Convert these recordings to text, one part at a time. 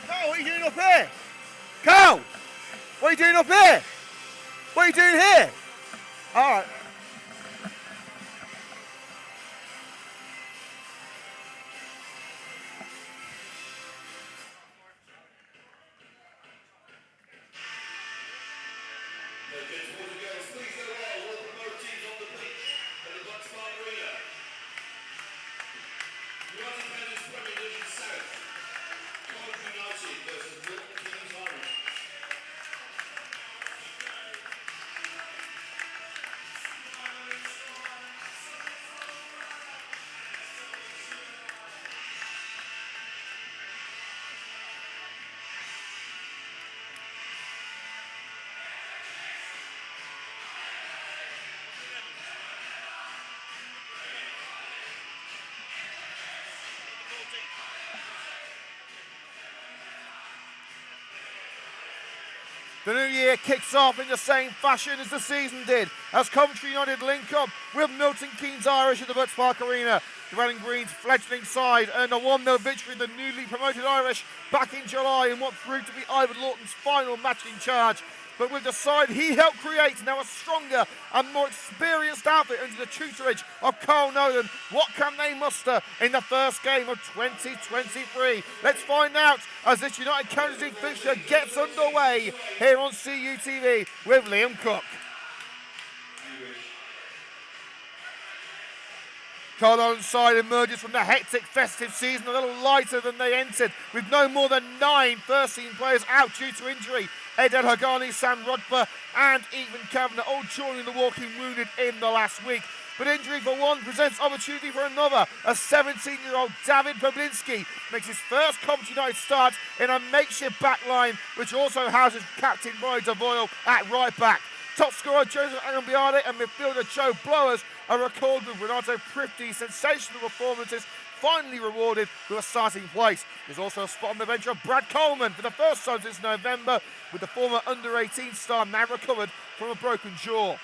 Carl, what are you doing up here? Carl! What are you doing up here? What are you doing here? Alright. Coventry United versus Milton Keynes Irish. The new year kicks off in the same fashion as the season did, as Coventry United link up with Milton Keynes Irish at the Butts Park Arena. The Red and Green's fledgling side earned a 1-0 victory in the newly promoted Irish back in July in what proved to be Ivan Lawton's final match in charge. But with the side he helped create, now a stronger and more experienced outfit under the tutorage of Carl Nolan, what can they muster in the first game of 2023? Let's find out as this United County fixture gets underway here on CUTV with Liam Cook. Carl Nolan's side emerges from the hectic festive season a little lighter than they entered, with no more than 9 first-team players out due to injury. Ed El Hagani, Sam Rodber and even Kavanagh all joining the walking wounded in the last week. But injury for one presents opportunity for another. A 17-year-old David Pablinski makes his first Coventry United start in a makeshift back line, which also houses captain Roy Devoyle at right back. Top scorer Joseph Agambiade and midfielder Joe Blowers are recalled with Renato Prifty's sensational performances finally rewarded with a starting place. There's also a spot on the bench of Brad Coleman for the first time since November, with the former under-18 star now recovered from a broken jaw.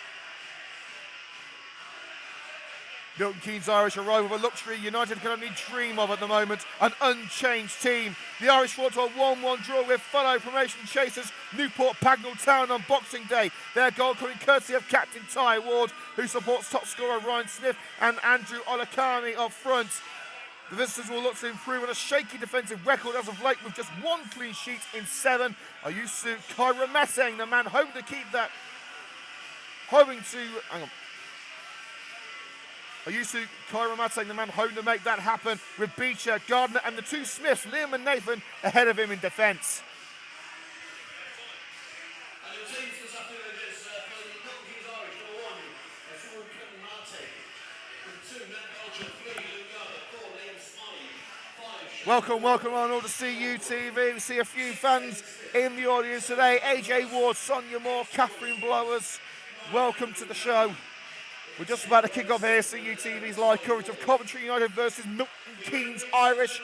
Milton Keynes Irish arrive with a luxury United can only dream of at the moment, an unchanged team. The Irish fought to a 1-1 draw with fellow promotion chasers Newport Pagnell Town on Boxing Day. Their goal coming courtesy of captain Ty Ward, who supports top scorer Ryan Smith and Andrew Olakani up front. The visitors will look to improve on a shaky defensive record as of late with just 1 clean sheet in 7. Ayusu Kairameseng, the man hoping to keep that, Ayusu Kairameseng, the man hoping to make that happen with Beecher, Gardner and the 2 Smiths, Liam and Nathan, ahead of him in defence. Welcome on all to CUTV. We see a few fans in the audience today. AJ Ward, Sonia Moore, Catherine Blowers. Welcome to the show. We're just about to kick off here, CUTV's live coverage of Coventry United versus Milton Keynes Irish.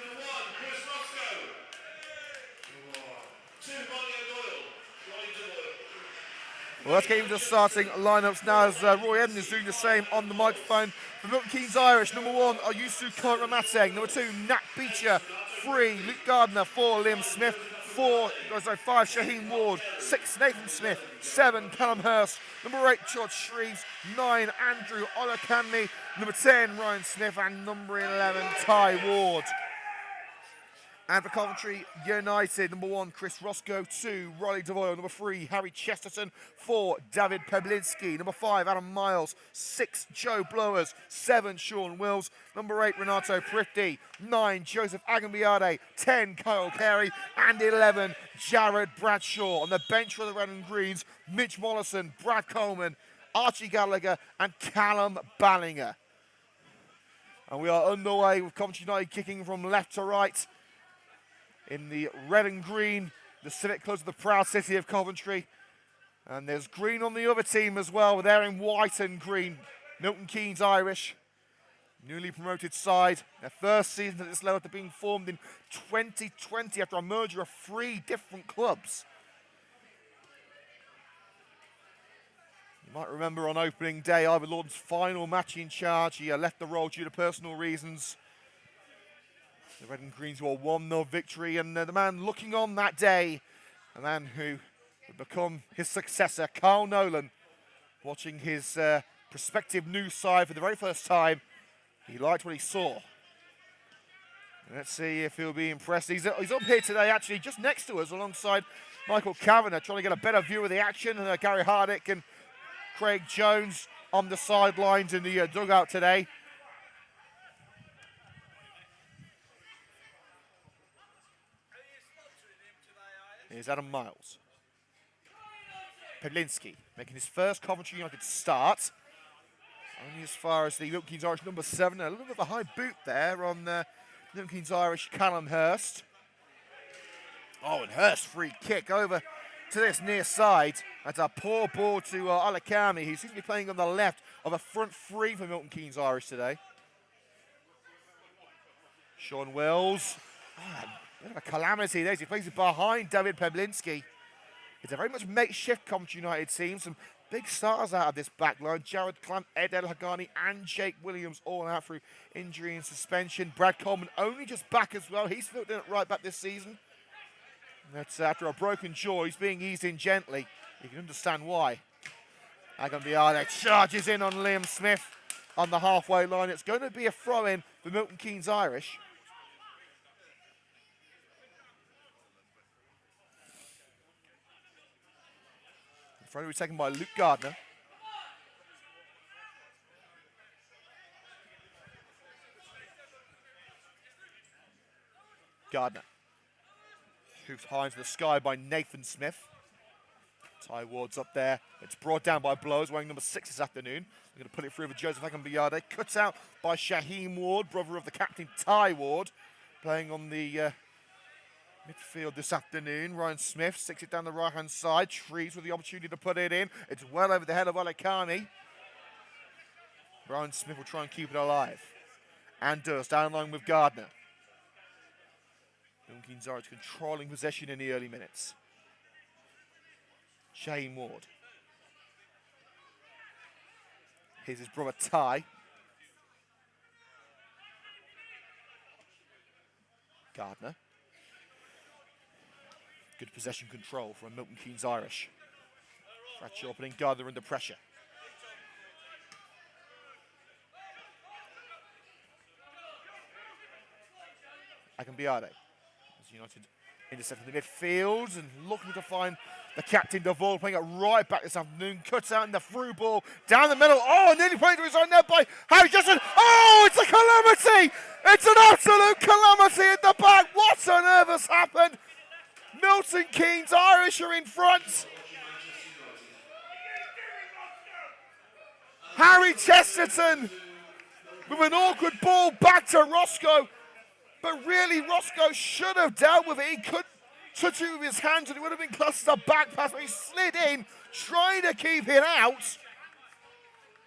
Well, let's get into the starting lineups now as Roy Eden is doing the same on the microphone. For Milton Keynes Irish, number 1, Ayusu Kairameseng. Number 2, Nat Beecher. 3, Luke Gardner. 4, Liam Smith. 5, Shaheen Ward. 6, Nathan Smith. 7, Callum Hurst. Number 8, George Shreves. 9, Andrew Olakami. Number 10, Ryan Smith. And number 11, Ty Ward. And for Coventry United, number 1, Chris Roscoe. 2, Riley Devoyle. Number 3, Harry Chesterton. 4, David Pablinski. Number 5, Adam Miles. 6, Joe Blowers. 7, Sean Wills. Number 8, Renato Prifty. 9, Joseph Agambiade. 10, Kyle Carey. And 11, Jared Bradshaw. On the bench for the Red and Greens, Mitch Mollison, Brad Coleman, Archie Gallagher and Callum Ballinger. And we are underway with Coventry United kicking from left to right. In the red and green, the civic colours of the proud city of Coventry. And there's green on the other team as well. They're in white and green. Milton Keynes Irish, newly promoted side. Their first season at this level after being formed in 2020 after a merger of 3 different clubs. You might remember on opening day, Ivan Lawton's final match in charge. He left the role due to personal reasons. The red and greens were a 1-0 victory, and the man looking on that day, a man who would become his successor, Carl Nolan, watching his prospective new side for the very first time. He liked what he saw. Let's see if he'll be impressed. He's up here today, actually, just next to us, alongside Michael Kavanagh, trying to get a better view of the action. And Gary Hardick and Craig Jones on the sidelines in the dugout today. Here's Adam Miles. Pedlinski making his first Coventry United start. Only as far as the Milton Keynes Irish number 7. A little bit of a high boot there on Milton Keynes Irish Callum Hurst. Oh, and Hurst free kick over to this near side. That's a poor ball to Alakami, who seems to be playing on the left of a front three for Milton Keynes Irish today. Sean Wills. Oh, bit of a calamity there. He plays it behind David Pedlinski. It's a very much makeshift Coventry United team. Some big stars out of this back line. Jared Clamp, Ed El Hagani, and Jake Williams all out through injury and suspension. Brad Coleman only just back as well. He's filled in at right back this season. That's after a broken jaw. He's being eased in gently. You can understand why. Agambiade charges in on Liam Smith on the halfway line. It's going to be a throw-in for Milton Keynes Irish. Throw will be taken by Luke Gardner. Gardner. Hoofed high into the sky by Nathan Smith. Ty Ward's up there. It's brought down by Blows, wearing number 6 this afternoon. They're going to put it through for Joseph Agambiade. Cut out by Shaheem Ward, brother of the captain Ty Ward, playing on the midfield this afternoon. Ryan Smith sticks it down the right-hand side. Trees with the opportunity to put it in. It's well over the head of Alakani. Ryan Smith will try and keep it alive. And does, down the line with Gardner. Milton Keynes Irish controlling possession in the early minutes. Shane Ward. Here's his brother Ty. Gardner. Good possession control from Milton Keynes Irish. Fracture opening, Gardner under pressure. Agambiade. As United intercepting the midfield and looking to find the captain Devol playing it right back this afternoon. Cuts out in the through ball down the middle. Oh, nearly played to his own net by Harry Justin. Oh, it's a calamity! It's an absolute calamity in the back. What on earth has happened? Milton Keynes Irish are in front. Harry Chesterton with an awkward ball back to Roscoe. But really, Roscoe should have dealt with it. He could touch it with his hands and it would have been classed as a back pass, but he slid in, trying to keep it out.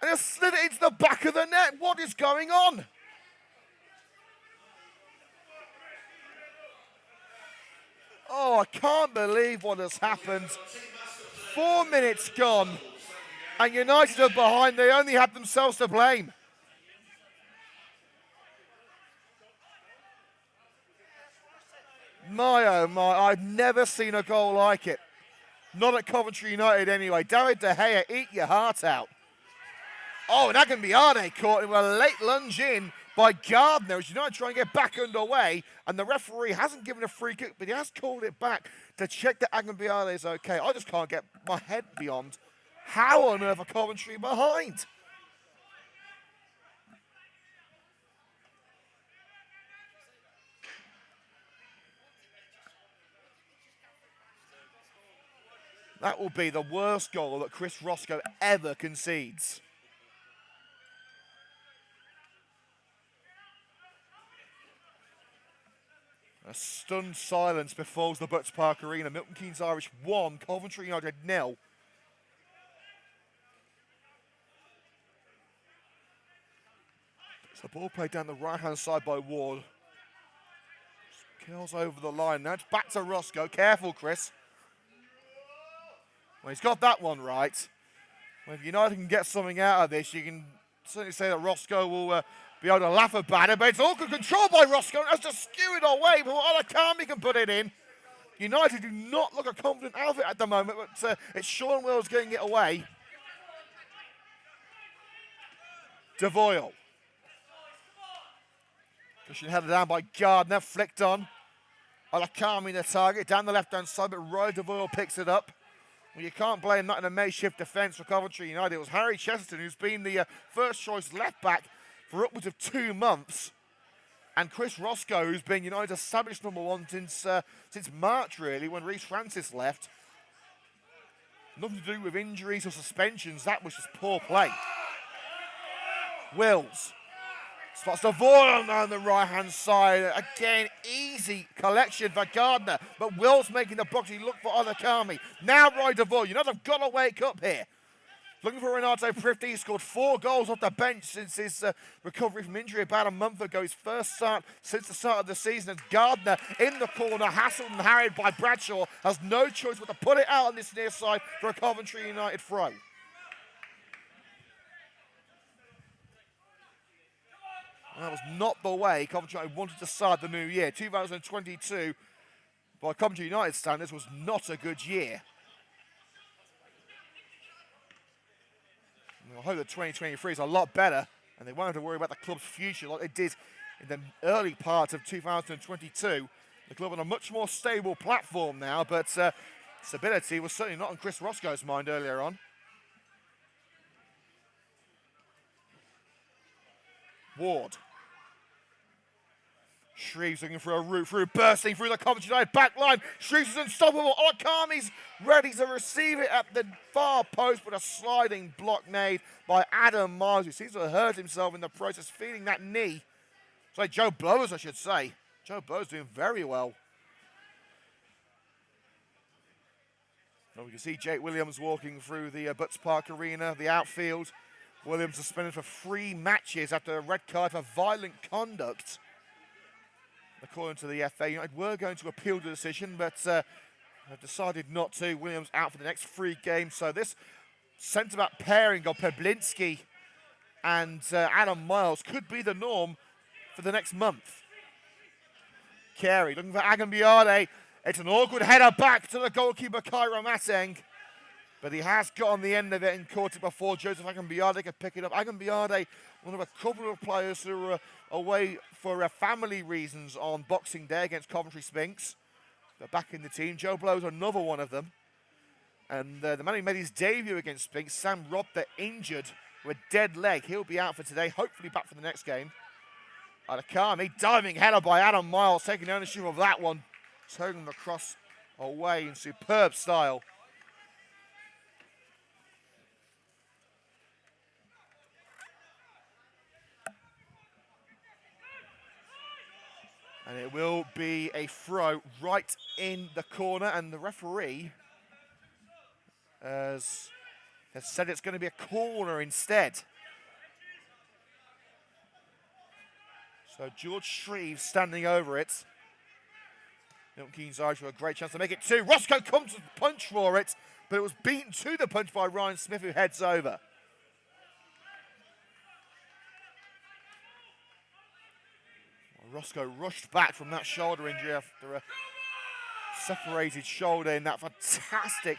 And just slid it into the back of the net. What is going on? Oh, I can't believe what has happened. 4 minutes gone, and United are behind. They only had themselves to blame. My, oh my, I've never seen a goal like it. Not at Coventry United anyway. David De Gea, eat your heart out. Oh, and Agambiade caught him with a late lunge in by Gardner as United try and get back underway. And the referee hasn't given a free kick, but he has called it back to check that Agambiade is okay. I just can't get my head beyond how on earth are Coventry behind. That will be the worst goal that Chris Roscoe ever concedes. A stunned silence befalls the Butts Park Arena. Milton Keynes Irish 1, Coventry United 0. It's a ball played down the right-hand side by Ward. Kills over the line. Now it's back to Roscoe. Careful, Chris. Well, he's got that one right. Well, if United can get something out of this, you can certainly say that Roscoe will be able to laugh about it, but it's all good control by Roscoe and has to skew it away before Alakami can put it in. United do not look a confident outfit at the moment, but it's Sean Wills getting it away. DeVoyle. Pushing headed down by Gardner, flicked on. Alakami the target, down the left-hand side, but Roy DeVoyle picks it up. Well, you can't blame that in a makeshift defence for Coventry United. It was Harry Chesterton, who's been the first-choice left-back for upwards of 2 months. And Chris Roscoe, who's been United's established number one since March, really, when Reece Francis left. Nothing to do with injuries or suspensions. That was just poor play. Wills. Spots the Voyle down the right-hand side. Again, easy collection for Gardner. But Wills making the boxing look for Alakami. Now Roy DeVoyle. United have got to wake up here. Looking for Renato Prifty. He scored 4 goals off the bench since his recovery from injury about a month ago. His first start since the start of the season. And Gardner in the corner, hassled and harried by Bradshaw. Has no choice but to put it out on this near side for a Coventry United throw. That was not the way Coventry United wanted to start the new year. 2022, by Coventry United standards, was not a good year. I hope that 2023 is a lot better, and they won't have to worry about the club's future like they did in the early part of 2022. The club on a much more stable platform now, but stability was certainly not on Chris Roscoe's mind earlier on. Ward. Shreves looking for a route through, bursting through the Coventry United back line. Shreves is unstoppable. Alakami's ready to receive it at the far post, but a sliding block made by Adam Miles, who seems to have hurt himself in the process, feeling that knee. Sorry, Joe Blowers, I should say. Joe Blowers doing very well. Well, we can see Jake Williams walking through the Butts Park Arena, the outfield. Williams suspended for 3 matches after a red card for violent conduct. According to the FA, United were going to appeal the decision, but have decided not to. Williams out for the next 3 games. So this centre-back pairing of Peblinski and Adam Miles could be the norm for the next month. Carey looking for Agambiade. It's an awkward header back to the goalkeeper, Cairo Mateng. But he has got on the end of it and caught it before Joseph Agambiade could pick it up. Agambiade, one of a couple of players who were away for family reasons on Boxing Day against Coventry Spinks. They're back in the team. Joe Blow's another one of them. And the man who made his debut against Spinks, Sam Robter, injured with a dead leg. He'll be out for today, hopefully back for the next game. Alakami, diving header by Adam Miles, taking ownership of that one. Turning the cross away in superb style. And it will be a throw right in the corner, and the referee has said it's going to be a corner instead. So George Shreves standing over it. Milton Keynes Irish with a great chance to make it 2. Roscoe comes to the punch for it, but it was beaten to the punch by Ryan Smith, who heads over. Roscoe rushed back from that shoulder injury after a separated shoulder in that fantastic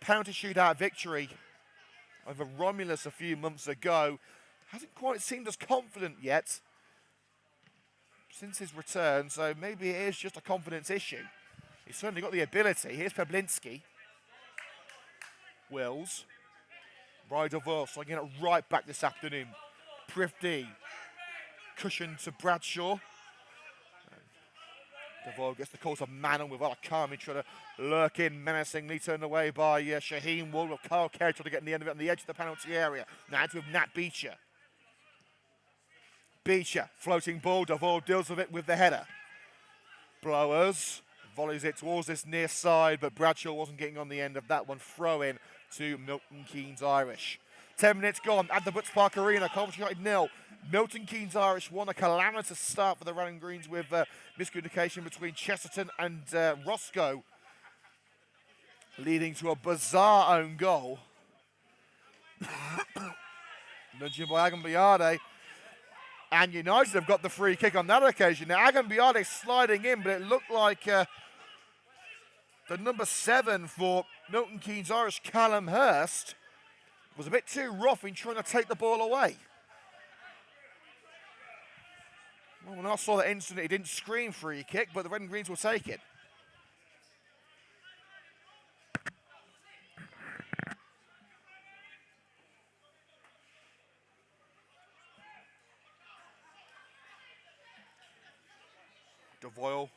penalty shootout victory over Romulus a few months ago. Hasn't quite seemed as confident yet since his return, so maybe it is just a confidence issue. He's certainly got the ability. Here's Peblinski. Wills. Ryder Voss getting it right back this afternoon. Prifty. Cushion to Bradshaw. DeVoyle gets the call to Manon with Alakami trying to lurk in menacingly, turned away by Shaheen Wool, with Kyle Carey trying to get in the end of it on the edge of the penalty area. Now it's with Nat Beecher. Beecher, floating ball, DeVoyle deals with it with the header. Blowers, volleys it towards this near side, but Bradshaw wasn't getting on the end of that one. Throw in to Milton Keynes Irish. 10 minutes gone at the Butts Park Arena. Coventry United 0. Milton Keynes Irish won. A calamitous start for the Running Greens with miscommunication between Chesterton and Roscoe, leading to a bizarre own goal. Nudging by Agambiade. And United have got the free kick on that occasion. Now, Agambiade sliding in, but it looked like the number 7 for Milton Keynes Irish, Callum Hurst, was a bit too rough in trying to take the ball away. Well, when I saw that incident, he didn't scream free kick, but the Red and Greens will take it. Devoyle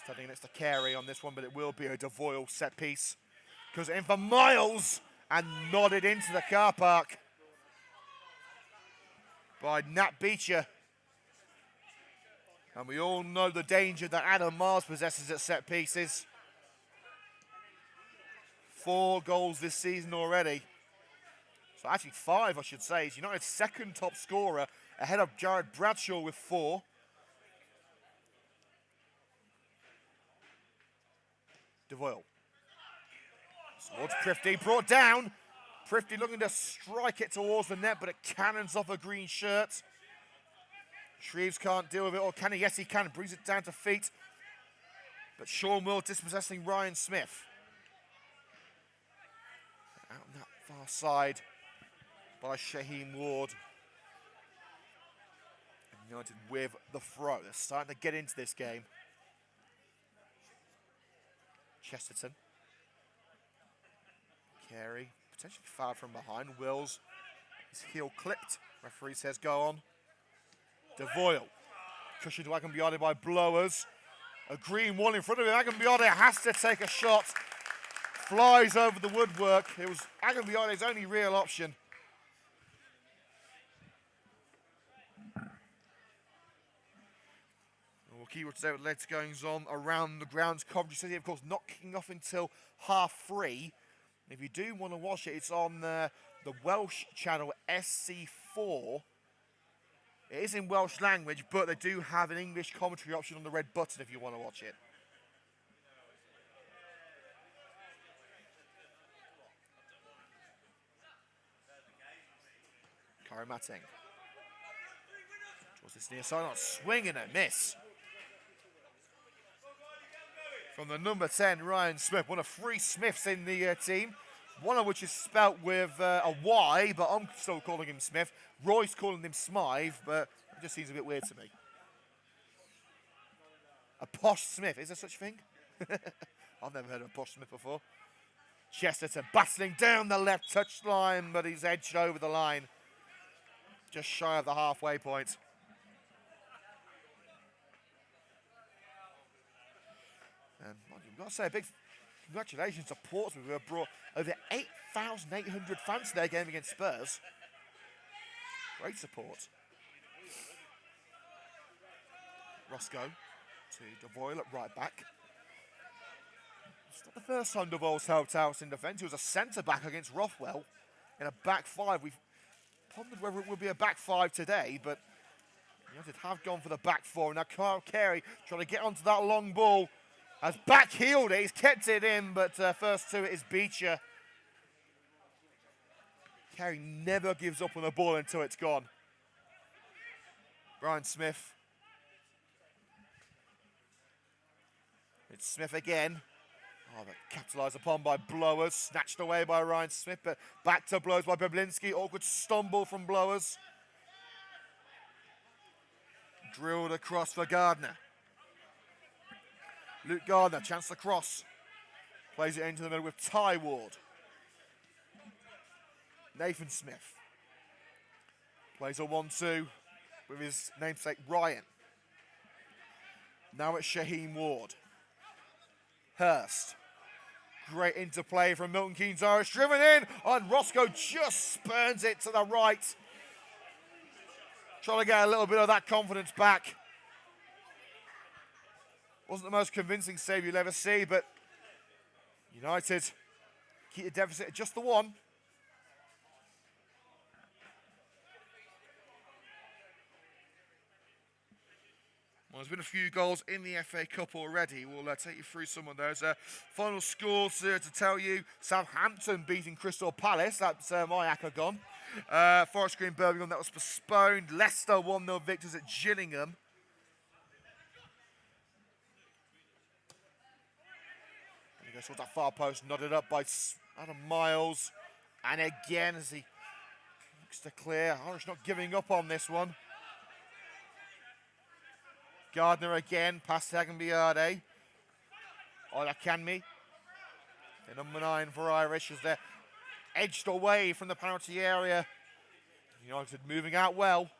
studying next to Carey on this one, but it will be a Devoyle set piece. Goes in for Miles and nodded into the car park by Nat Beecher. And we all know the danger that Adam Miles possesses at set pieces. 4 goals this season already. So actually 5, I should say. He's United's second top scorer, ahead of Jared Bradshaw with 4. Devoyle. Towards Prifty, brought down. Prifty looking to strike it towards the net, but it cannons off a green shirt. Shreves can't deal with it, or can he? Yes, he can. Brings it down to feet. But Sean Will dispossessing Ryan Smith. Out on that far side by Shaheem Ward. And United with the throw. They're starting to get into this game. Chesterton. Carey, potentially fouled from behind. Wills, his heel clipped. Referee says go on. Devoyle, cushioned to Agambiade by Blowers. A green wall in front of him. Agambiade has to take a shot. Flies over the woodwork. It was Agambiade's only real option. We'll keep up to date with legs goings on around the grounds. Coventry City, of course, not kicking off until 3:30. If you do want to watch it, it's on the Welsh channel SC4. It is in Welsh language, but they do have an English commentary option on the red button if you want to watch it. Karamateng. Towards this near side, not swing and a miss. From the number 10, Ryan Smith. One of 3 Smiths in the team. One of which is spelt with a Y, but I'm still calling him Smith. Roy's calling him Smythe, but it just seems a bit weird to me. A posh Smith, is there such a thing? I've never heard of a posh Smith before. Chesterton battling down the left touchline, but he's edged over the line. Just shy of the halfway point. And I've got to say a big congratulations to Portsmouth, who have brought over 8,800 fans to their game against Spurs. Great support. Roscoe to Devoyle at right back. It's not the first time Devoyle's helped out in defence. He was a centre-back against Rothwell in a back 5. We've pondered whether it will be a back 5 today, but United have gone for the back 4. Now Kyle Carey trying to get onto that long ball. Has back-heeled it, he's kept it in, but first to it is Beecher. Carey never gives up on the ball until it's gone. Brian Smith. It's Smith again. Oh, but capitalised upon by Blowers. Snatched away by Ryan Smith, but back to Blowers by Beblinski. Awkward stumble from Blowers. Drilled across for Gardner. Luke Gardner, chance to cross. Plays it into the middle with Ty Ward. Nathan Smith. Plays a 1-2 with his namesake Ryan. Now it's Shaheem Ward. Hurst. Great interplay from Milton Keynes Irish. Driven in, and Roscoe just spurns it to the right. Trying to get a little bit of that confidence back. Wasn't the most convincing save you'll ever see, but United keep the deficit at just the 1. Well, there's been a few goals in the FA Cup already. We'll take you through some of those. Final scores to tell you. Southampton beating Crystal Palace. That's my Akagon. Forest Green Birmingham, that was postponed. Leicester 1-0 victors at Gillingham. And he goes towards that far post, nodded up by Adam Miles. And again, as he looks to clear, Irish not giving up on this one. Gardner again, past Hagenbiade. Olakanmi. The number 9 for Irish as they're edged away from the penalty area. United moving out well.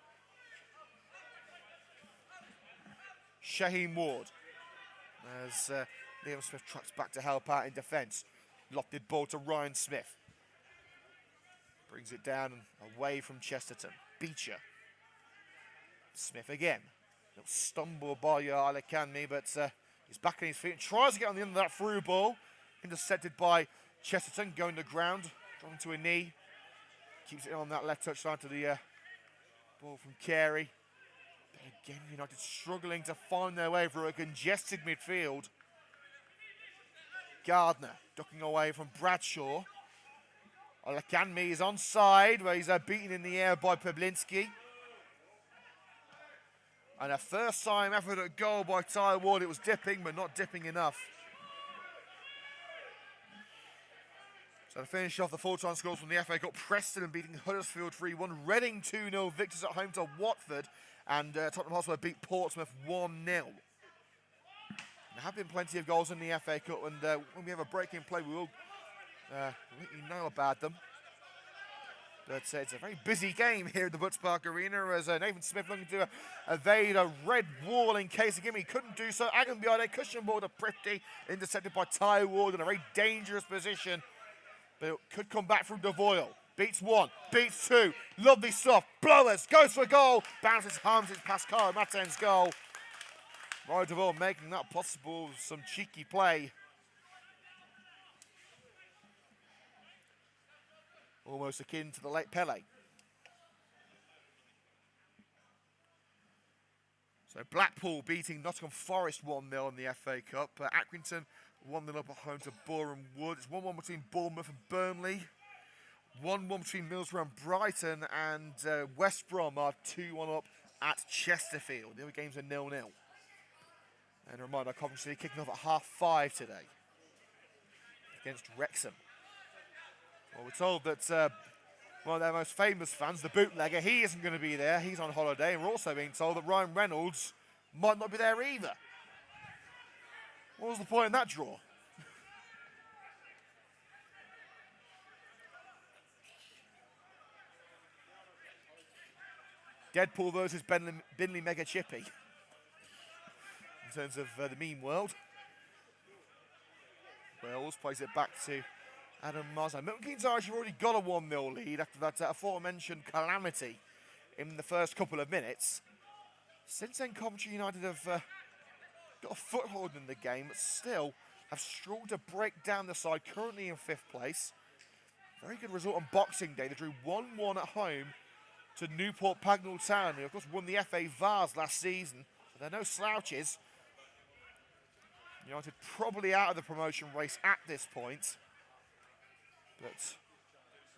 Shaheen Ward. As Liam Smith tracks back to help out in defence. Lofted ball to Ryan Smith. Brings it down and away from Chesterton. Beecher. Smith again. Little stumble by Olakanmi, but he's back on his feet and tries to get on the end of that through ball. Intercepted by Chesterton, going to ground, dropping to a knee. Keeps it on that left touchline to the ball from Carey. But again, United struggling to find their way through a congested midfield. Gardner ducking away from Bradshaw. Olakanmi is onside, where he's beaten in the air by Pablinski. And a first-time effort at goal by Ty Ward. It was dipping, but not dipping enough. So to finish off the full-time scores from the FA Cup, Preston beating Huddersfield 3-1. Reading 2-0 victors at home to Watford. And Tottenham Hotspur beat Portsmouth 1-0. There have been plenty of goals in the FA Cup, and when we have a break in play, we will let you know about them. But it's a very busy game here at the Butts Park Arena as Nathan Smith looking to evade a red wall in case of gimme. Couldn't do so. Agambiade cushion ball to Prifty, intercepted by Ty Ward in a very dangerous position. But it could come back from Devoyle. Beats 1, beats 2. Lovely stuff. Blowers, goes for a goal. Bounces, harms it past Kara Maten's goal. Roy Devoyle making that possible. Some cheeky play. Almost akin to the late Pele. So Blackpool beating Nottingham Forest 1-0 in the FA Cup. Accrington 1-0 up at home to Boreham Wood. It's 1-1 between Bournemouth and Burnley. 1-1 between Middlesbrough and Brighton. And West Brom are 2-1 up at Chesterfield. The other games are 0-0. And a reminder, Coventry kicking off at 5:30 today against Wrexham. Well, we're told that one of their most famous fans, the bootlegger, he isn't going to be there. He's on holiday. And we're also being told that Ryan Reynolds might not be there either. What was the point in that draw? Deadpool versus Binley Mega Chippy. In terms of the meme world. Wales plays it back to Adam Miles. Milton Keynes Irish have already got a 1-0 lead after that aforementioned calamity in the first couple of minutes. Since then, Coventry United have got a foothold in the game, but still have struggled to break down the side, currently in 5th place. Very good result on Boxing Day. They drew 1-1 at home to Newport Pagnell Town, who of course won the FA Vase last season. So they're no slouches. United probably out of the promotion race at this point. But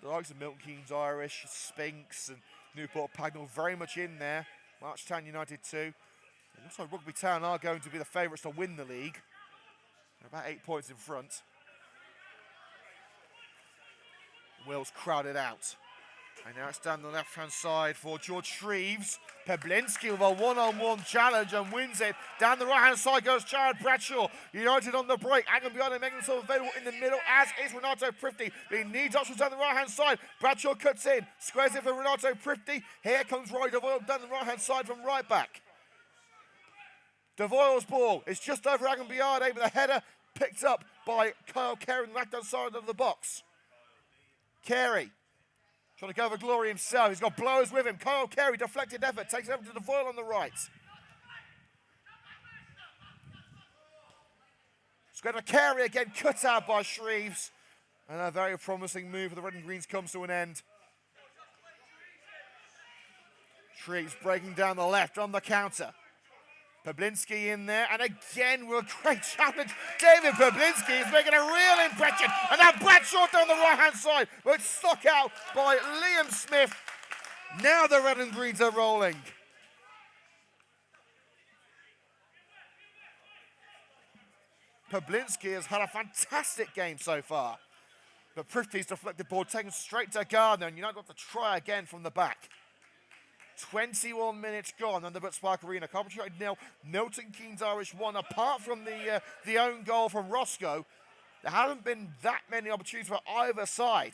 the likes of Milton Keynes Irish, Spinks and Newport Pagnell very much in there. Marchtown United too. And also Rugby Town are going to be the favourites to win the league. They're about 8 points in front. Will's crowded out. And now it's down the left-hand side for George Shreves. Pablinski with a one-on-one challenge and wins it. Down the right-hand side goes Jared Bradshaw. United on the break. Agambiade making himself available in the middle, as is Renato Prifty. But he needs options down the right-hand side. Bradshaw cuts in. Squares it for Renato Prifty. Here comes Roy Devoyle down the right-hand side from right back. Devoyle's ball is just over Agambiade, but the header picked up by Kyle Carey on the left-hand side of the box. Carey trying to go for glory himself. He's got blowers with him. Kyle Carey, deflected effort, takes it over to Devoyle on the right. Square to Carey again, cut out by Shreves. And a very promising move for the Red and Greens comes to an end. Shreves breaking down the left on the counter. Pablinski in there, and again with a great challenge. David Pablinski is making a real impression, and now Bradshaw down the right-hand side, but it's stuck out by Liam Smith. Now the red and greens are rolling. Pablinski has had a fantastic game so far, but Prifty's deflected ball taken straight to Gardner, and United got to try again from the back. 21 minutes gone on the Butspark Arena. Coventry United nil, Milton Keynes Irish 1. Apart from the own goal from Roscoe, there haven't been that many opportunities for either side.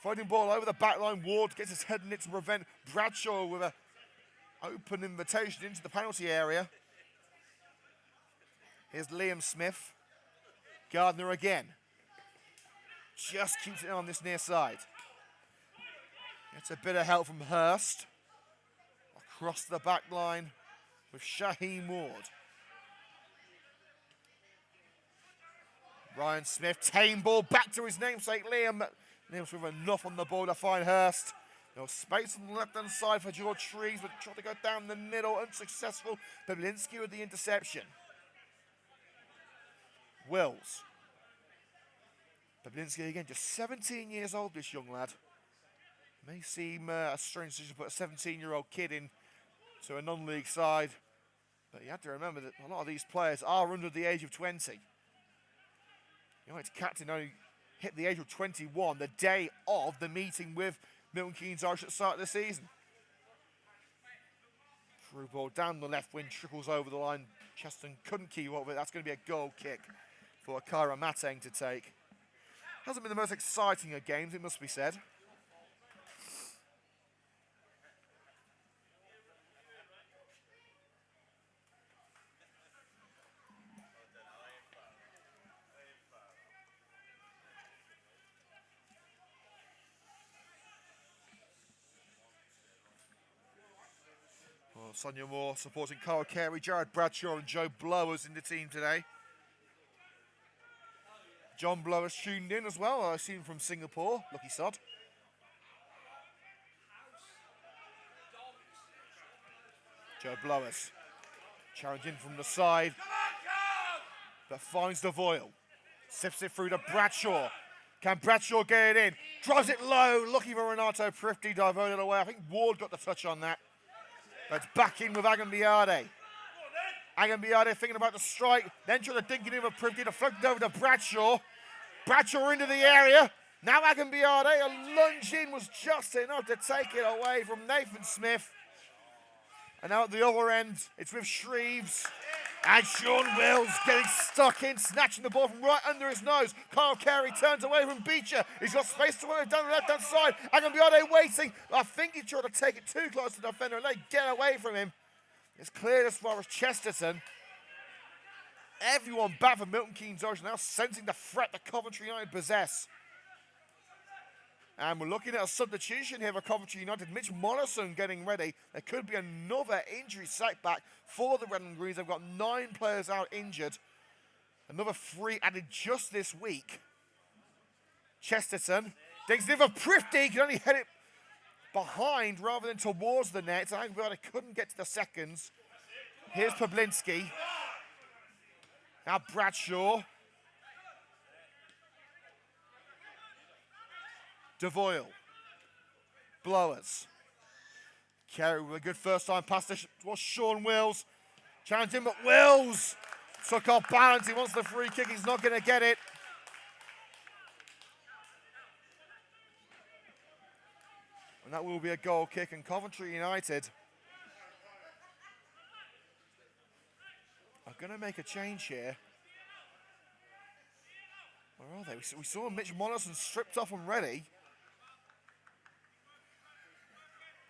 Fighting ball over the back line. Ward gets his head in it to prevent Bradshaw with an open invitation into the penalty area. Here's Liam Smith. Gardner again. Just keeps it on this near side. Gets a bit of help from Hurst. Across the back line with Shaheem Ward. Ryan Smith, tame ball back to his namesake Liam. Liam's with enough on the ball to find Hurst. No space on the left-hand side for George Shreves, but tried to go down the middle, unsuccessful. Pablinski with the interception. Wills. Pablinski again, just 17 years old, this young lad. May seem a strange decision to put a 17-year-old kid in to a non-league side, but you have to remember that a lot of these players are under the age of 20. United's captain only hit the age of 21 the day of the meeting with Milton Keynes Irish at the start of the season. Through ball down the left wing, trickles over the line. Cheston couldn't keep up with it. That's going to be a goal kick for Kyra Mateng to take. Hasn't been the most exciting of games, it must be said. Sonia Moore supporting Carl Carey, Jared Bradshaw and Joe Blowers in the team today. John Blowers tuned in as well, I see him from Singapore, lucky sod. Joe Blowers, challenging from the side, but finds Devoyle. Sifts it through to Bradshaw. Can Bradshaw get it in? Drives it low, looking for Renato Prifty, diverted away. I think Ward got the touch on that. But it's back in with Agambiade. Agambiade thinking about the strike, then trying to dink it in with Prifty, deflected over to Bradshaw. Bradshaw into the area. Now Agambiade, a lunge in was just enough to take it away from Nathan Smith. And now at the other end, it's with Shreves. And Sean Wills getting stuck in, snatching the ball from right under his nose. Kyle Carey turns away from Beecher. He's got space to run it down the left-hand side. Agambiade waiting. I think he tried to take it too close to the defender and they get away from him. It's cleared as far as Chesterton. Everyone back for Milton Keynes Irish now sensing the threat that Coventry United possess. And we're looking at a substitution here for Coventry United. Mitch Morrison getting ready. There could be another injury setback for the Red and Greens. They've got 9 players out injured. Another 3 added just this week. Chesterton digs it for Prifty. Can only hit it behind rather than towards the net. I think couldn't get to the seconds. Here's Pablinski. Now Bradshaw. Devoyle. Blowers. Carey with a good first time pass to Sean Wills. Challenged him, but Wills took off balance. He wants the free kick. He's not going to get it. And that will be a goal kick. And Coventry United are going to make a change here. Where are they? We saw Mitch Morrison stripped off and ready.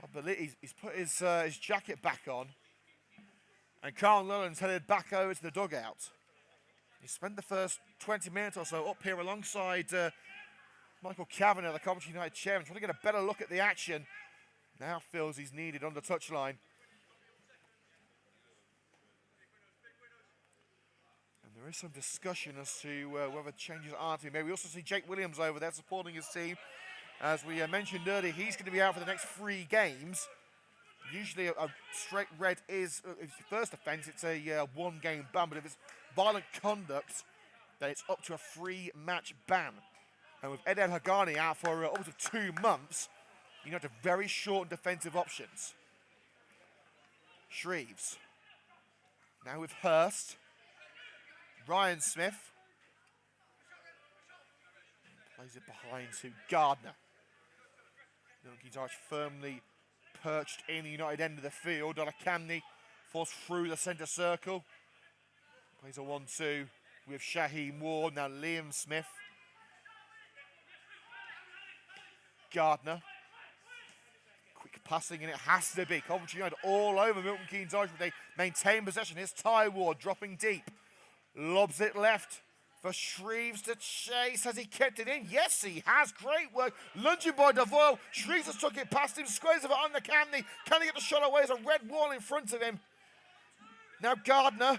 I believe he's put his jacket back on. And Carl Lullen's headed back over to the dugout. He spent the first 20 minutes or so up here alongside Michael Kavanagh, the Coventry United chairman, trying to get a better look at the action. Now feels he's needed on the touchline. And there is some discussion as to whether changes are to be made. We also see Jake Williams over there supporting his team. As we mentioned earlier, he's going to be out for the next 3 games. usually a straight red is, if it's your first offence, it's a one-game ban, but if it's violent conduct, then it's up to a 3-match ban. And with Ed Hagani out for up to 2 months, you have very short defensive options. Shreves. Now with Hurst. Ryan Smith. Plays it behind to Gardner. Milton Keynes Irish firmly perched in the United end of the field. Camney forced through the centre circle. Plays a 1-2 with Shaheem Ward. Now Liam Smith. Gardner. Quick passing, and it has to be. Coventry United all over Milton Keynes Irish, but they maintain possession. Here's Ty Ward dropping deep. Lobs it left for Shreves to chase. Has he kept it in? Yes, he has. Great work. Lunging by Devoyle. Shreves has took it past him. Squares of it on the Camney. Can he get the shot away? There's a red wall in front of him. Now Gardner.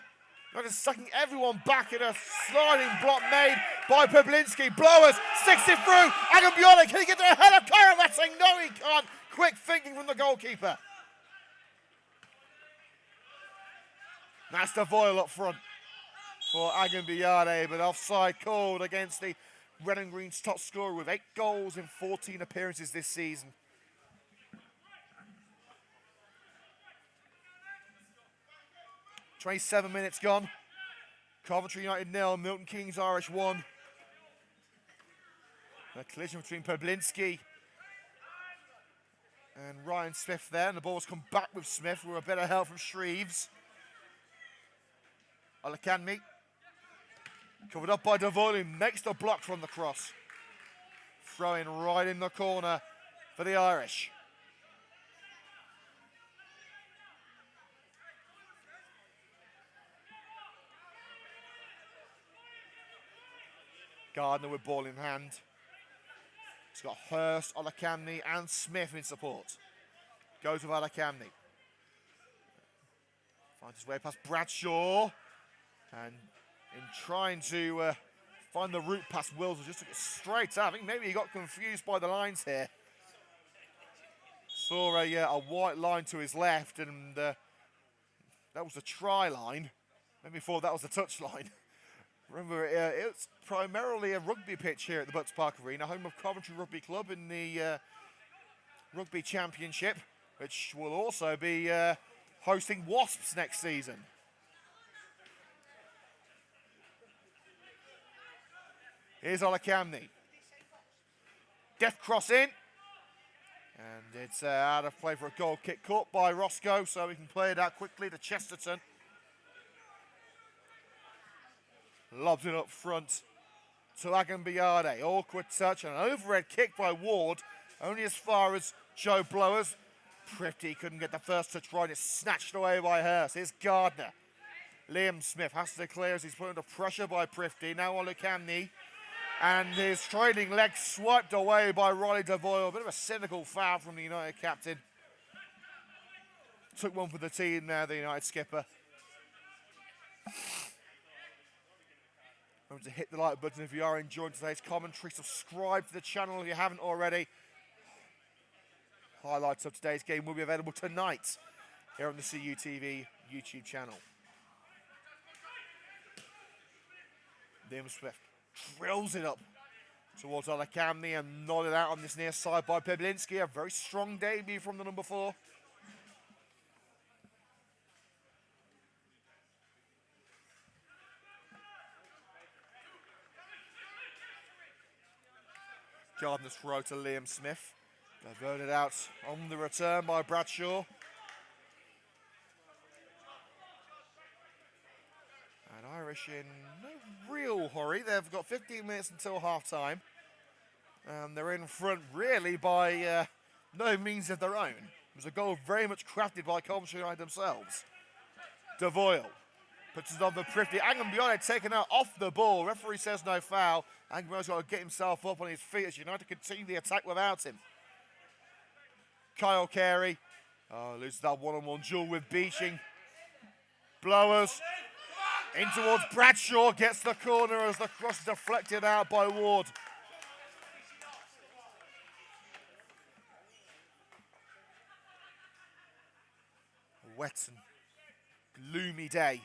Just sucking everyone back in a sliding block made by Pablinski. Blowers, sticks it through. Agambione, can he get there ahead of Karamateng? No, he can't. Quick thinking from the goalkeeper. That's Devoyle up front for Agambione, but offside called against the Red and Green's top scorer with 8 goals in 14 appearances this season. "27 minutes gone. Coventry United 0, Milton Keynes Irish 1. A collision between Pablinski and Ryan Smith there, and the ball's come back with Smith with a bit of help from Shreves. Olakanmi, covered up by Devoyle, who makes the block from the cross. Throwing right in the corner for the Irish. Gardner with ball in hand. He's got Hurst, Olakanmi, and Smith in support. Goes with Olakanmi. Finds his way past Bradshaw. And in trying to find the route past Wills, just took it straight out. I think maybe he got confused by the lines here. Saw a white line to his left, and that was the try line. Maybe thought that was the touch line. Remember, it's primarily a rugby pitch here at the Butts Park Arena, home of Coventry Rugby Club in the Rugby Championship, which will also be hosting Wasps next season. Here's Olakamni. Death cross in. And it's out of play for a goal kick caught by Roscoe, so we can play it out quickly to Chesterton. Lobs it up front to Agambiade. Awkward touch and an overhead kick by Ward, only as far as Joe Blowers. Prifty couldn't get the first touch right. It's snatched away by Hurst. Here's Gardner. Liam Smith has to clear as he's put under pressure by Prifty. Now Olakamni. And his trailing leg swiped away by Riley Devoyle. A bit of a cynical foul from the United captain. Took one for the team now, the United skipper. Remember to hit the like button if you are enjoying today's commentary. Subscribe to the channel if you haven't already. Highlights of today's game will be available tonight here on the CUTV YouTube channel. Liam Swift drills it up towards Olakamni and nodded out on this near side by Pablinski. A very strong debut from the number 4. Gardner's throw to Liam Smith. Diverted out on the return by Bradshaw. And Irish in no real hurry. They've got 15 minutes until half-time. And they're in front really by no means of their own. It was a goal very much crafted by Coventry United themselves. Devoyle puts it on the Prifty. Agambione taken out off the ball. Referee says no foul. Agambione got to get himself up on his feet as United continue the attack without him. Kyle Carey loses that one-on-one duel with Beeching. Blowers in towards Bradshaw, gets the corner as the cross is deflected out by Ward. wet and gloomy day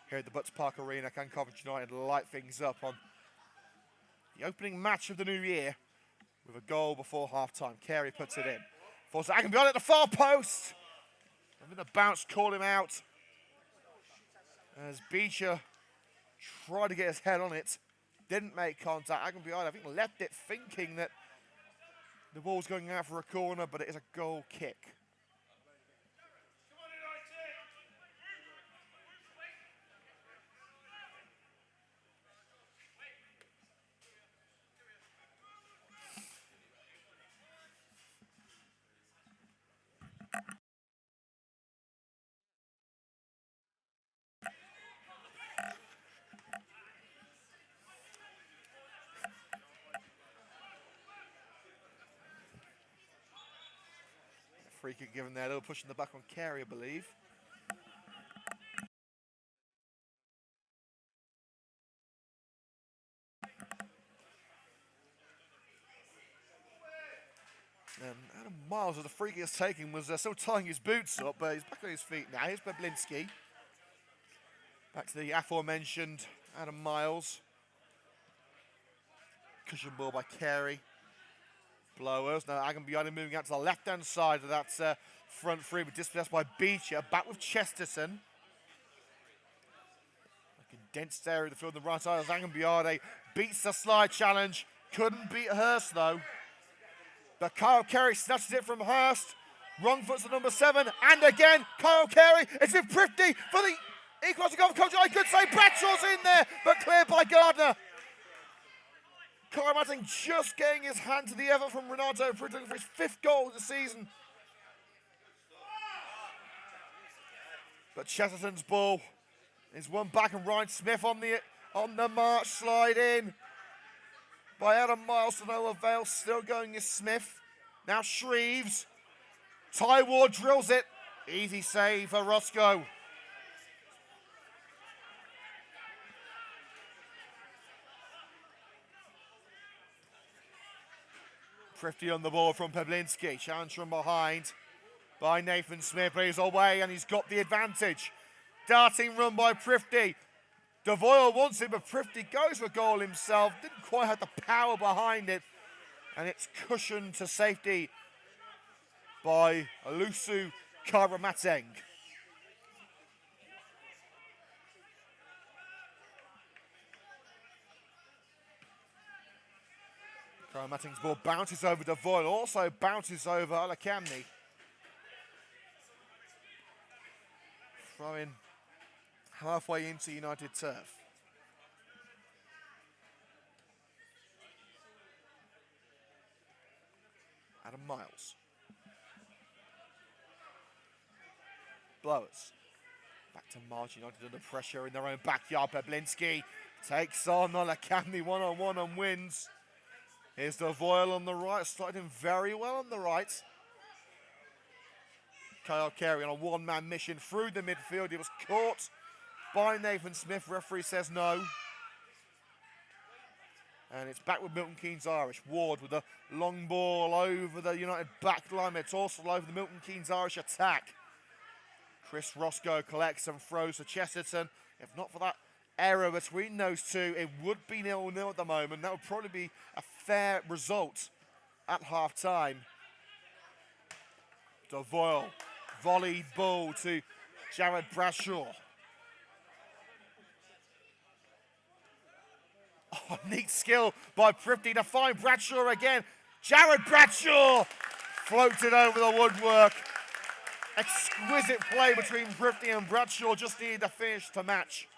here at the Butts Park Arena. Can Coventry United light things up on the opening match of the new year with a goal before half-time? Carey puts it in. Forces Agenby at the far post. And then the bounce called him out as Beecher tried to get his head on it. Didn't make contact. Agenby, I think, left it thinking that the ball's going out for a corner, but it is a goal kick. Free kick given there, a little push in the back on Carey, I believe. And Adam Miles, as the free kick is taken, was still tying his boots up, but he's back on his feet now. Here's Peblinski. Back to the aforementioned Adam Miles. Cushion ball by Carey. Blowers. Now Agenby moving out to the left-hand side of that front three, but dispossessed by Beecher. Back with Chesterton. A condensed area of the field on the right side as Agenby beats the slide challenge. Couldn't beat Hurst, though. But Kyle Carey snatches it from Hurst. Wrong foot to number 7. And again, Kyle Carey. It's with Prifty for the equaliser goal. Coach, I could say Bradshaw's in there, but cleared by Gardner. Kyle Matting just getting his hand to the effort from Renato Prifty for his 5th goal of the season. But Chesterton's ball is won back, and Ryan Smith on the march, slide in by Adam Miles to no avail. Still going is Smith. Now Shreeves. Ty Ward drills it. Easy save for Roscoe. Prifty on the ball from Peblinski. Challenge from behind by Nathan Smith. But he's away and he's got the advantage. Darting run by Prifty. Devoyle wants it, but Prifty goes for goal himself. Didn't quite have the power behind it. And it's cushioned to safety by Alusu Karamateng. Karamateng's ball bounces over Devoyle, also bounces over Alakamni. Throwing halfway into United turf. Adam Miles. Blowers. Back to March United under pressure in their own backyard. Peblinski takes on Alakamni one-on-one and wins. Here's Devoyle on the right, started him very well on the right. Kyle Carey on a one-man mission through the midfield. He was caught by Nathan Smith. Referee says no. And it's back with Milton Keynes Irish. Ward with a long ball over the United back line. It's also over the Milton Keynes Irish attack. Chris Roscoe collects and throws to Chesterton. If not for that error between those two, it would be 0-0 at the moment. That would probably be a fair result at half-time. Devoyle, volleyed ball to Jared Bradshaw. Oh, neat skill by Prifty to find Bradshaw again. Jared Bradshaw floated over the woodwork. Exquisite play between Prifty and Bradshaw, just needed the finish to match.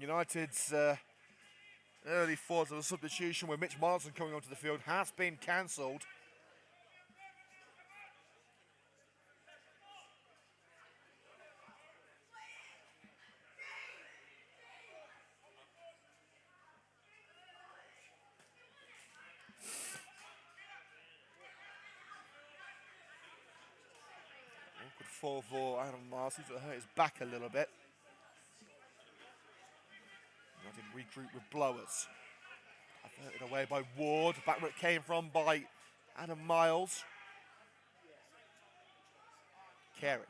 United's early thoughts of a substitution with Mitch Morrison coming onto the field has been cancelled. Awkward fall for Adam Miles. He's hurt his back a little bit. United regroup with Blowers. A Diverted away by Ward. Back where it came from by Adam Miles. Carey.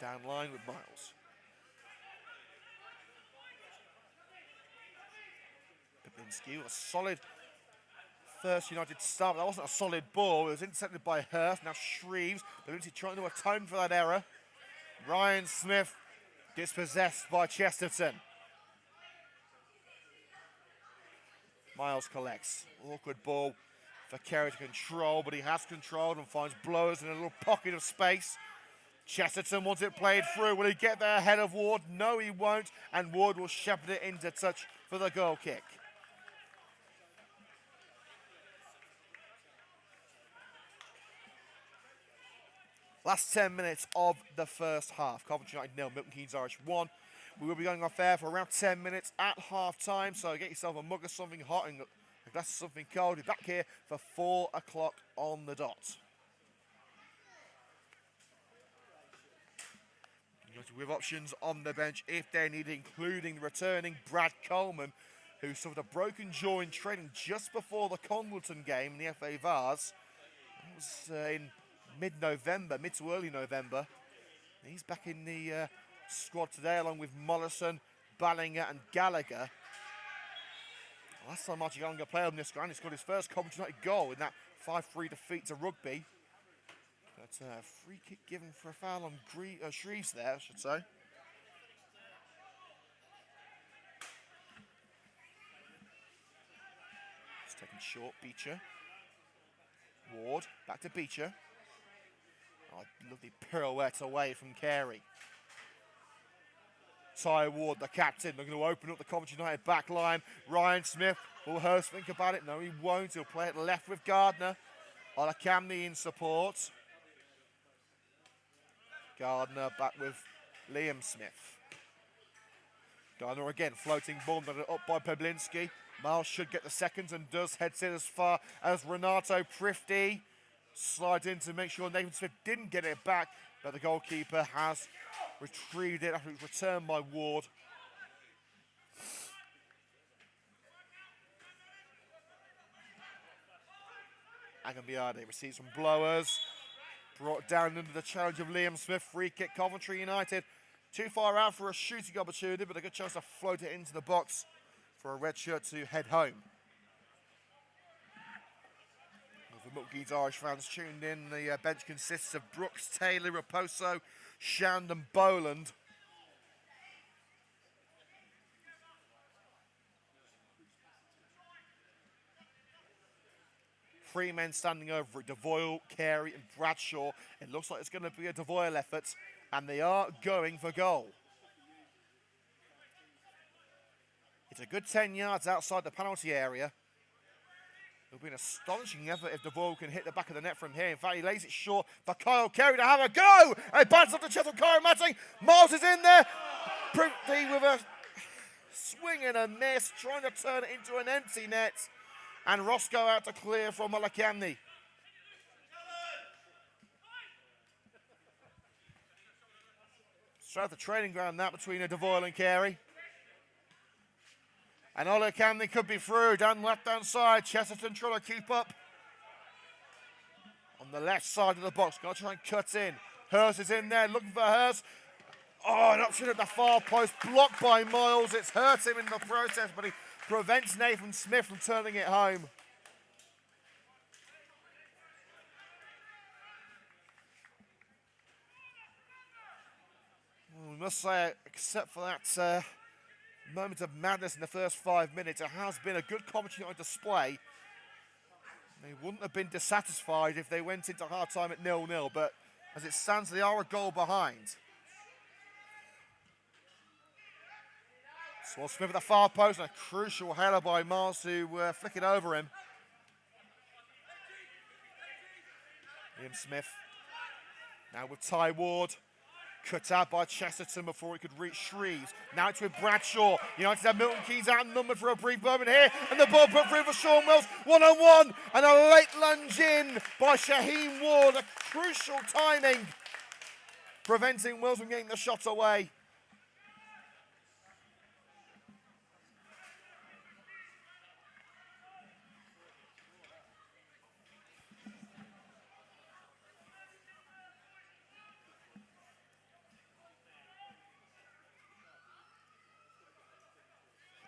Down line with Miles. Babinski with a solid first United start. That wasn't a solid ball. It was intercepted by Hurst. Now Shreves. Babinski trying to atone for that error. Ryan Smith dispossessed by Chesterton. Miles collects. Awkward ball for Carey to control, but he has controlled and finds blowers in a little pocket of space. Chesterton wants it played through. Will he get there ahead of Ward? No, he won't. And Ward will shepherd it into touch for the goal kick. Last 10 minutes of the first half. Coventry United 0, Milton Keynes Irish 1. We will be going off air for around 10 minutes at half-time, so get yourself a mug of something hot and a glass of something cold. Be back here for 4 o'clock on the dot. With options on the bench if they need, including the returning Brad Coleman, who suffered a broken jaw in training just before the Congleton game in the FA Vars. It was in mid-November, mid to early November. He's back in the squad today along with Mollison, Ballinger and Gallagher. Last time Archie Gallagher played on this ground, he scored his first Coventry United goal in that 5-3 defeat to Rugby. But a free kick given for a foul on Shreves there, I should say. It's taken short, Beecher. Ward, back to Beecher. Oh, lovely pirouette away from Carey. Ty Ward, the captain, looking to open up the Coventry United back line. Ryan Smith, will Hurst think about it? No, he won't. He'll play it left with Gardner. Olacamney in support. Gardner back with Liam Smith. Gardner again, floating ball, up by Peblinski. Miles should get the seconds and does, heads in as far as Renato Prifty. Slides in to make sure Nathan Smith didn't get it back, but the goalkeeper has retrieved it after it was returned by Ward. Agambiade receives some blowers. Brought down under the challenge of Liam Smith. Free kick, Coventry United. Too far out for a shooting opportunity, but a good chance to float it into the box for a red shirt to head home. The Milton Keynes Irish fans tuned in. The bench consists of Brooks, Taylor, Raposo, Shand and Boland. Three men standing over it, Devoyle, Carey and Bradshaw. It looks like it's going to be a Devoyle effort, and they are going for goal. It's a good 10 yards outside the penalty area. It'll be an astonishing effort if Devoyle can hit the back of the net from here. In fact, he lays it short for Kyle Carey to have a go. And he bounces off the chest of Kyle Matting. Miles is in there. Prifty with a swing and a miss, trying to turn it into an empty net. And Roscoe out to clear from Olacamney. Straight at the training ground that between Devoyle and Carey. And Olacamney could be through down the left-hand side. Chesterton trying to keep up. On the left side of the box, going to try and cut in. Hurst is in there, looking for Hurst. Oh, an option at the far post, blocked by Miles. It's hurt him in the process, but he prevents Nathan Smith from turning it home. We must say, except for that moment of madness in the first 5 minutes, it has been a good Coventry United display. They wouldn't have been dissatisfied if they went into half-time at 0-0, but as it stands, they are a goal behind. Swan Smith at the far post, and a crucial header by Miles to flick it over him. Liam Smith now with Ty Ward. Cut out by Chesterton before he could reach Shreves. Now it's with Bradshaw. United have Milton Keynes outnumbered for a brief moment here. And the ball put through for Sean Wells. 1-on-1. And a late lunge in by Shaheen Ward. A crucial timing, preventing Wells from getting the shot away.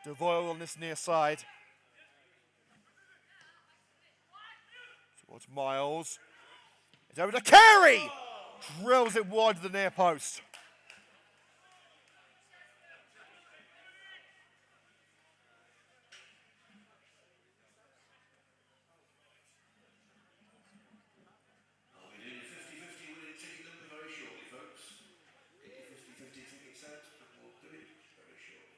DeVoyle on this near side. Towards Miles. It's over to Carey! Drills it wide to the near post. I'll be doing 50-50 winning ticket number very shortly, folks. Get your 50-50 tickets out and we'll do it very shortly.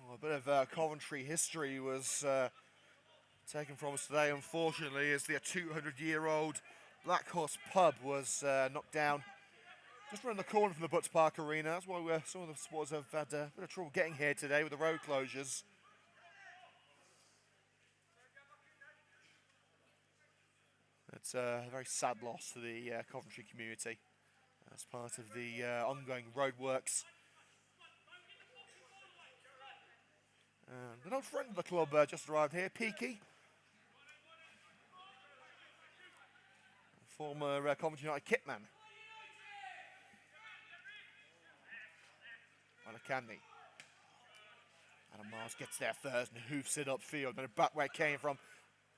Well, a bit of Coventry history was taken from us today, unfortunately, as the 200-year-old Black Horse pub was knocked down just around the corner from the Butts Park Arena. That's why some of the supporters have had a bit of trouble getting here today with the road closures. It's a very sad loss to the Coventry community as part of the ongoing roadworks. An old friend of the club just arrived here, Peaky. Former Coventry United kitman. On a candy. Adam Miles gets there first and hoofs it upfield. And back where it came from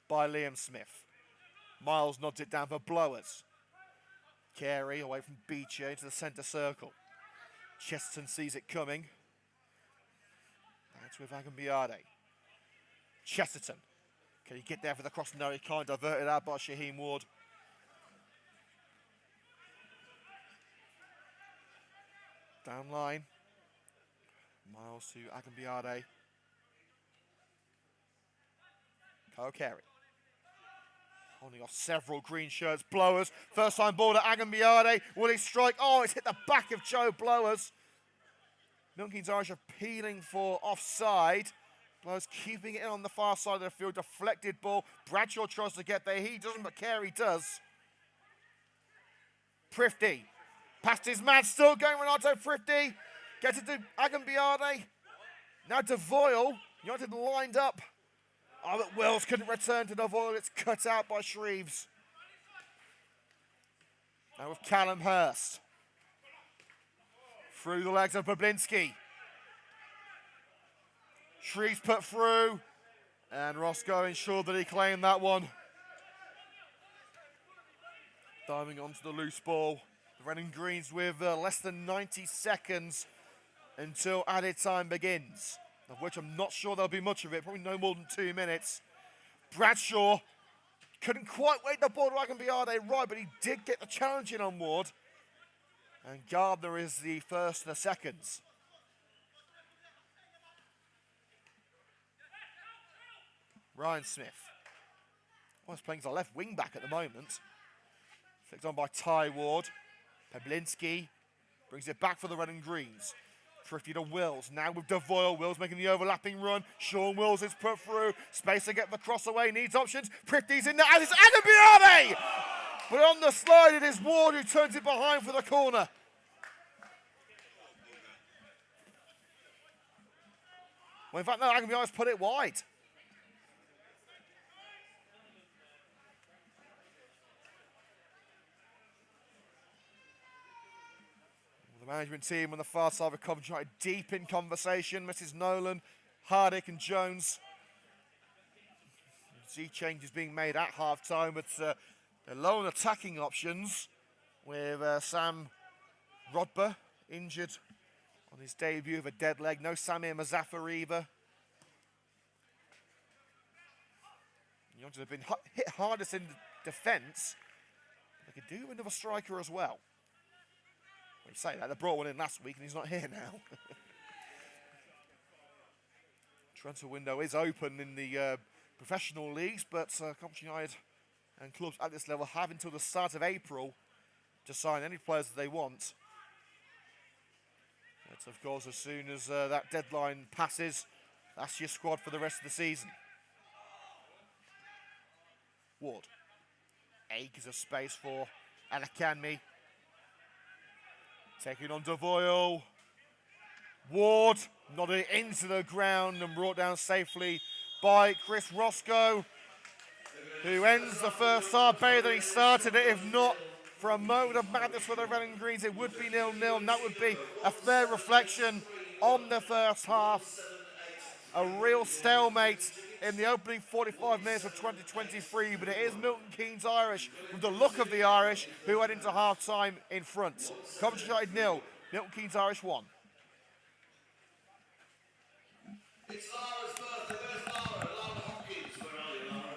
by Liam Smith. Miles nods it down for Blowers. Carey away from Beecher into the centre circle. Chesterton sees it coming. That's with Agambiade. Chesterton. Can he get there for the cross? No, he can't. Diverted out by Shaheem Ward. Down line. Miles to Agambiade. Kyle Carey. Holding off several green shirts. Blowers. First time ball to Agambiade. Will he strike? Oh, it's hit the back of Joe Blowers. Milton Keynes Irish appealing for offside. Blowers keeping it in on the far side of the field. Deflected ball. Bradshaw tries to get there. He doesn't, but Carey does. Prifty. Past his man. Still going Renato Prifty. Gets it to Agambiade. Now DeVoyle. United lined up. Oh, but Wills couldn't return to DeVoyle. It's cut out by Shreeves. Now with Callum Hurst. Through the legs of Bablinski. Shreeves put through. And Roscoe ensured that he claimed that one. Diving onto the loose ball. The Red and Greens with less than 90 seconds until added time begins. Of which I'm not sure there'll be much of it. Probably no more than 2 minutes. Bradshaw couldn't quite wait the ball to Agambiade right, but he did get the challenge in on Ward. And Gardner is the first of the seconds. Ryan Smith. Well, he's playing as a left wing back at the moment. Flicked on by Ty Ward. Peblinski brings it back for the Red and Greens. Thrifty to Wills, now with DeVoyle. Wills making the overlapping run. Sean Wills is put through. Space to get the cross away, needs options. Prifty's in there, and it's Agambiade! But on the slide, it is Ward who turns it behind for the corner. Well, in fact, no, Agambiade's put it wide. The management team on the far side of Coventry United deep in conversation. Mrs. Nolan, Hardick and Jones. See changes being made at half-time, but they're low on attacking options with Sam Rodber injured on his debut of a dead leg. No Samir Mazafar either. United have been hit hardest in defence. They could do with another striker as well. You say that, they brought one in last week and he's not here now. Transfer window is open in the professional leagues, but Coventry United and clubs at this level have until the start of April to sign any players that they want. But of course, as soon as that deadline passes, that's your squad for the rest of the season. Ward. Acres of space for Alakanmi. Taking on DeVoyle. Ward nodded into the ground and brought down safely by Chris Roscoe, who ends the first half better than he started it, if not for a moment of madness for the Red and Greens, it would be 0-0, and that would be a fair reflection on the first half. A real stalemate in the opening 45 minutes of 2023, but it is Milton Keynes Irish, with the look of the Irish, who went into half-time in front. Coventry United 0, Milton Keynes Irish 1. It's Lara's birthday. Where's Lara? Lara Hopkins. Where are you, Lara?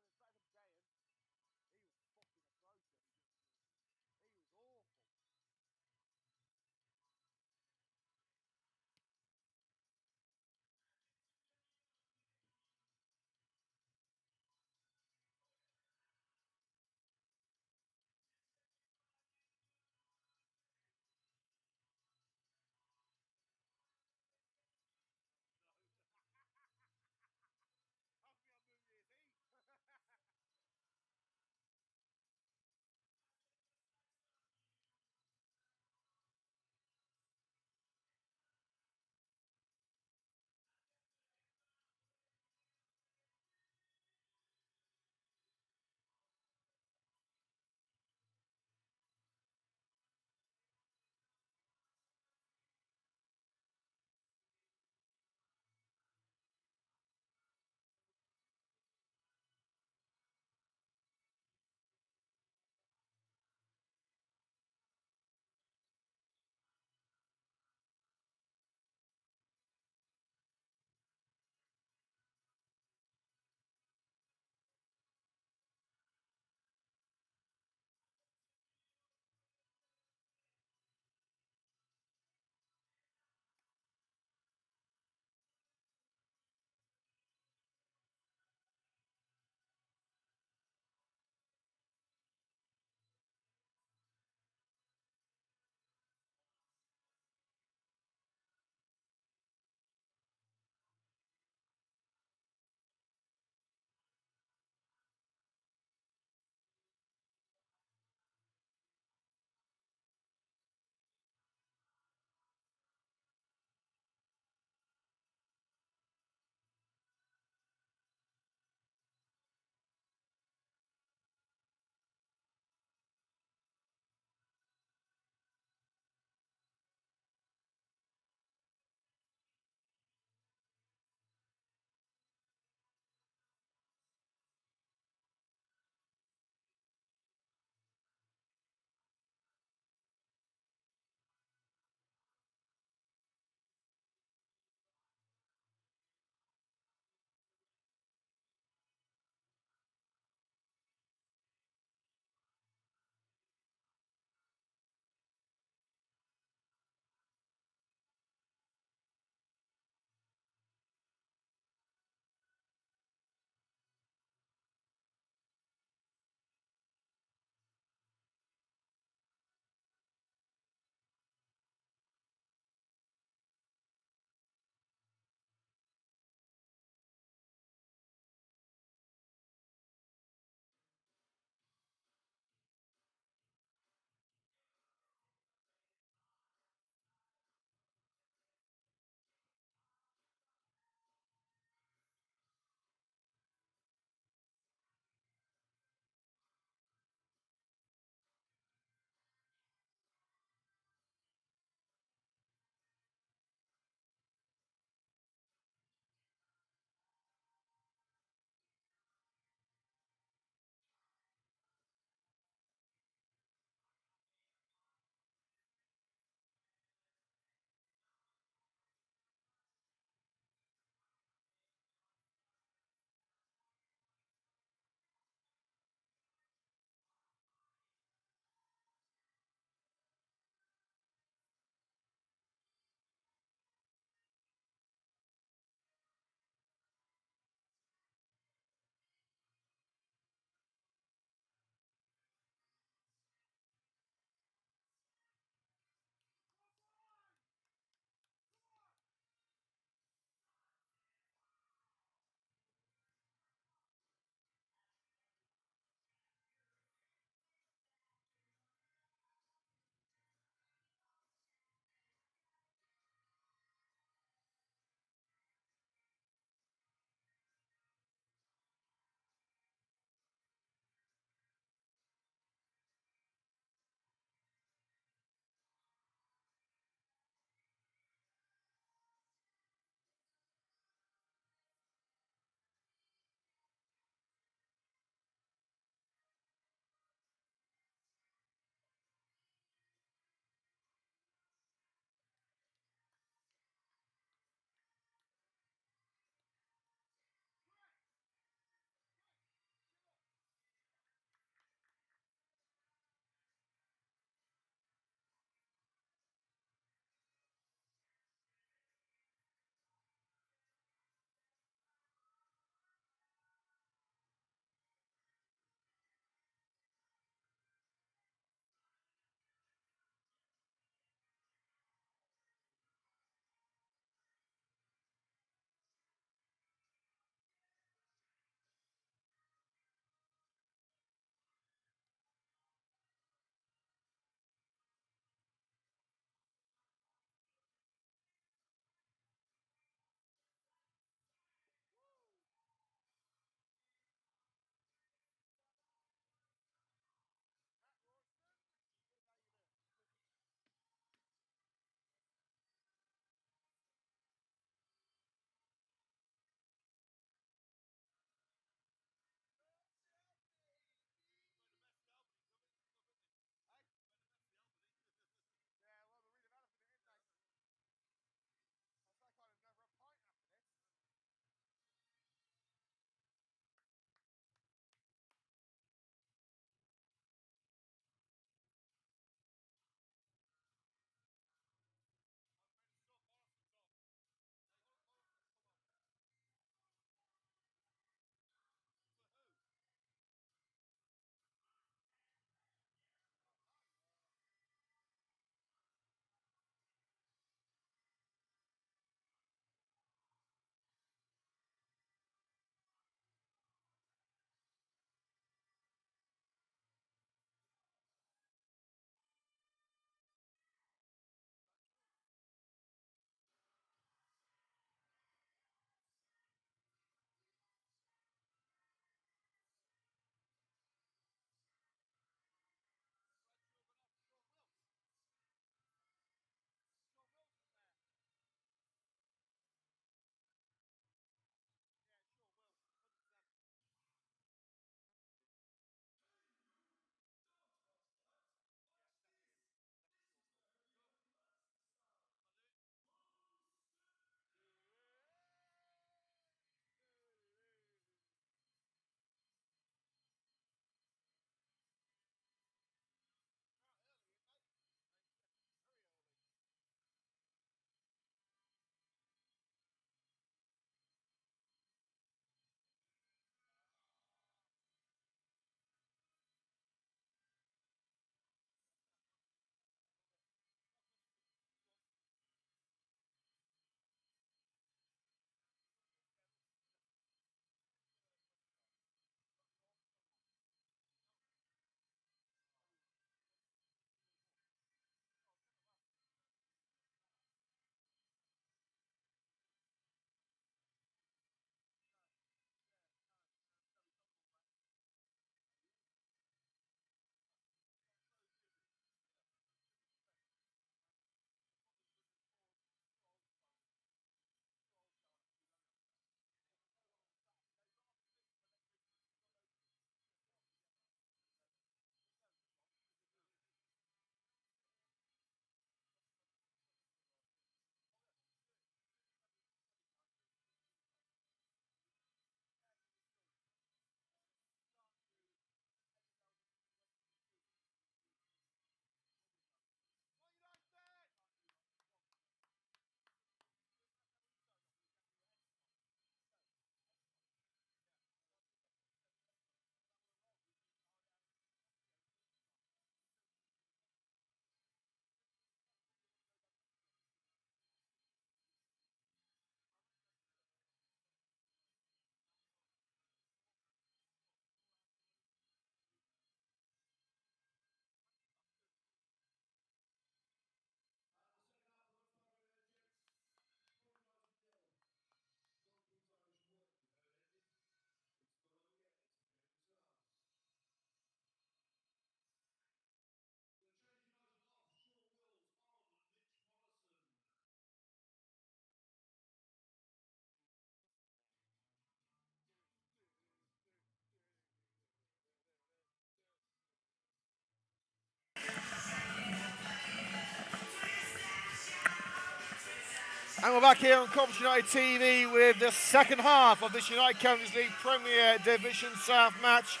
And we're back here on Coventry United TV with the second half of this United Conference League Premier Division South match.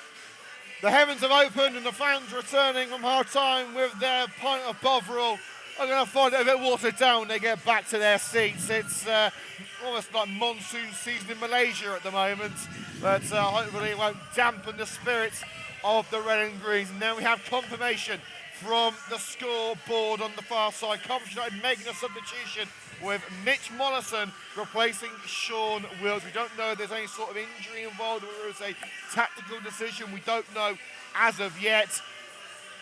The heavens have opened and the fans returning from half-time with their pint of Bovril are going to find it a bit watered down when they get back to their seats. It's almost like monsoon season in Malaysia at the moment, but hopefully it won't dampen the spirits of the red and greens. And then we have confirmation from the scoreboard on the far side. Coventry United making a substitution with Mitch Mollison replacing Sean Wills. We don't know if there's any sort of injury involved or if it's a tactical decision. We don't know as of yet.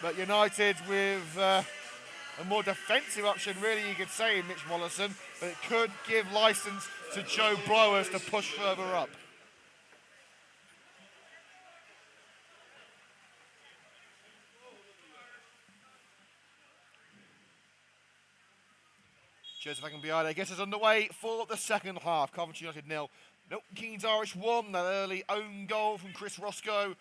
But United with a more defensive option, really, you could say, in Mitch Mollison. But it could give licence to Joe Blowers to push further up. Joseph Akinbiade, I guess, is underway for the second half. Coventry United 0. Milton Keynes Irish 1. That early own goal from Chris Roscoe.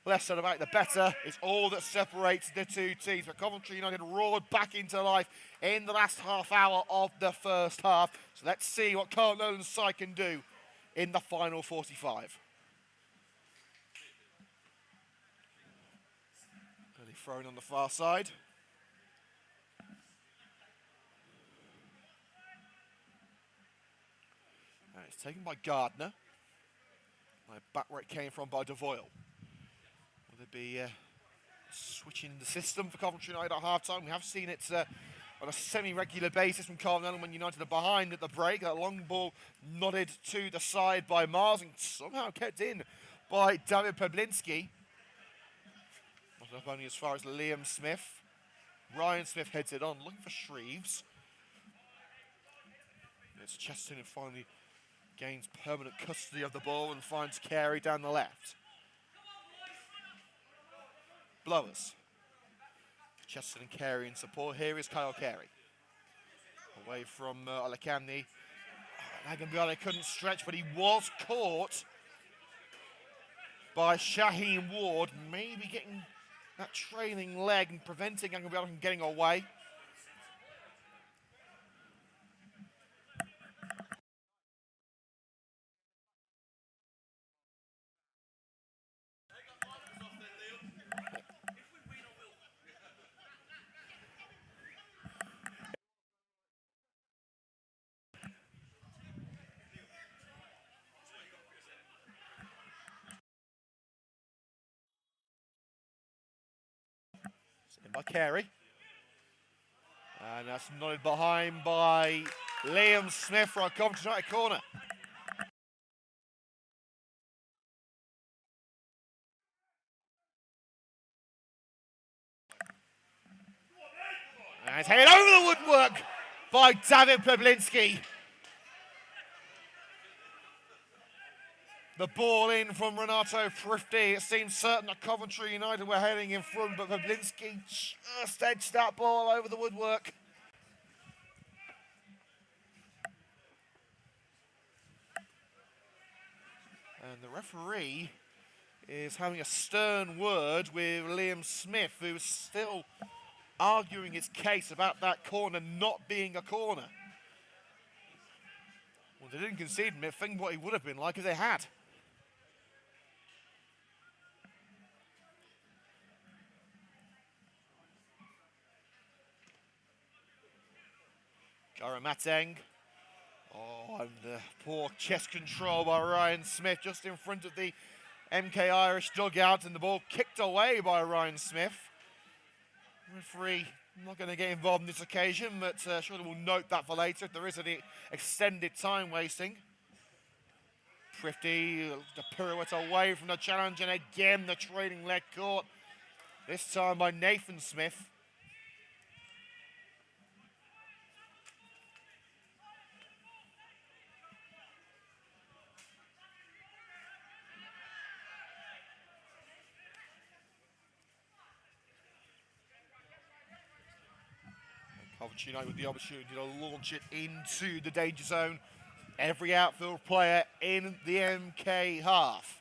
Less said about the better. It's all that separates the two teams. But Coventry United roared back into life in the last half hour of the first half. So let's see what Carl Nolan's side can do in the final 45. Early thrown on the far side. And it's taken by Gardner. Back where it came from by Devoyle. Will there be switching the system for Coventry United at half-time? We have seen it on a semi-regular basis from Carl Nolan when United are behind at the break. That long ball nodded to the side by Mars and somehow kept in by David Pablinski. Not up only as far as Liam Smith. Ryan Smith heads it on, looking for Shreves. It's Chesterton who finally gains permanent custody of the ball and finds Carey down the left. Blowers. Chesterton and Carey in support. Here is Kyle Carey. Away from Alicante. Akinbiade couldn't stretch, but he was caught by Shaheen Ward, maybe getting that trailing leg and preventing Akinbiade from getting away. In by Carey. And that's nodded behind by Liam Smith for a Coventry United corner. And it's headed over the woodwork by David Pablinski. The ball in from Renato Thrifty. It seemed certain that Coventry United were heading in front, but Pablinski just edged that ball over the woodwork. And the referee is having a stern word with Liam Smith, who's still arguing his case about that corner not being a corner. Well, they didn't concede him. Think what he would have been like if they had. Garamateng. Oh, and poor chest control by Ryan Smith just in front of the MK Irish dugout, and the ball kicked away by Ryan Smith. Referee not going to get involved in this occasion, but surely we'll note that for later if there is any extended time wasting. Thrifty, the pirouette away from the challenge, and again the trailing leg caught, this time by Nathan Smith. Coventry United with the opportunity to launch it into the danger zone. Every outfield player in the MK half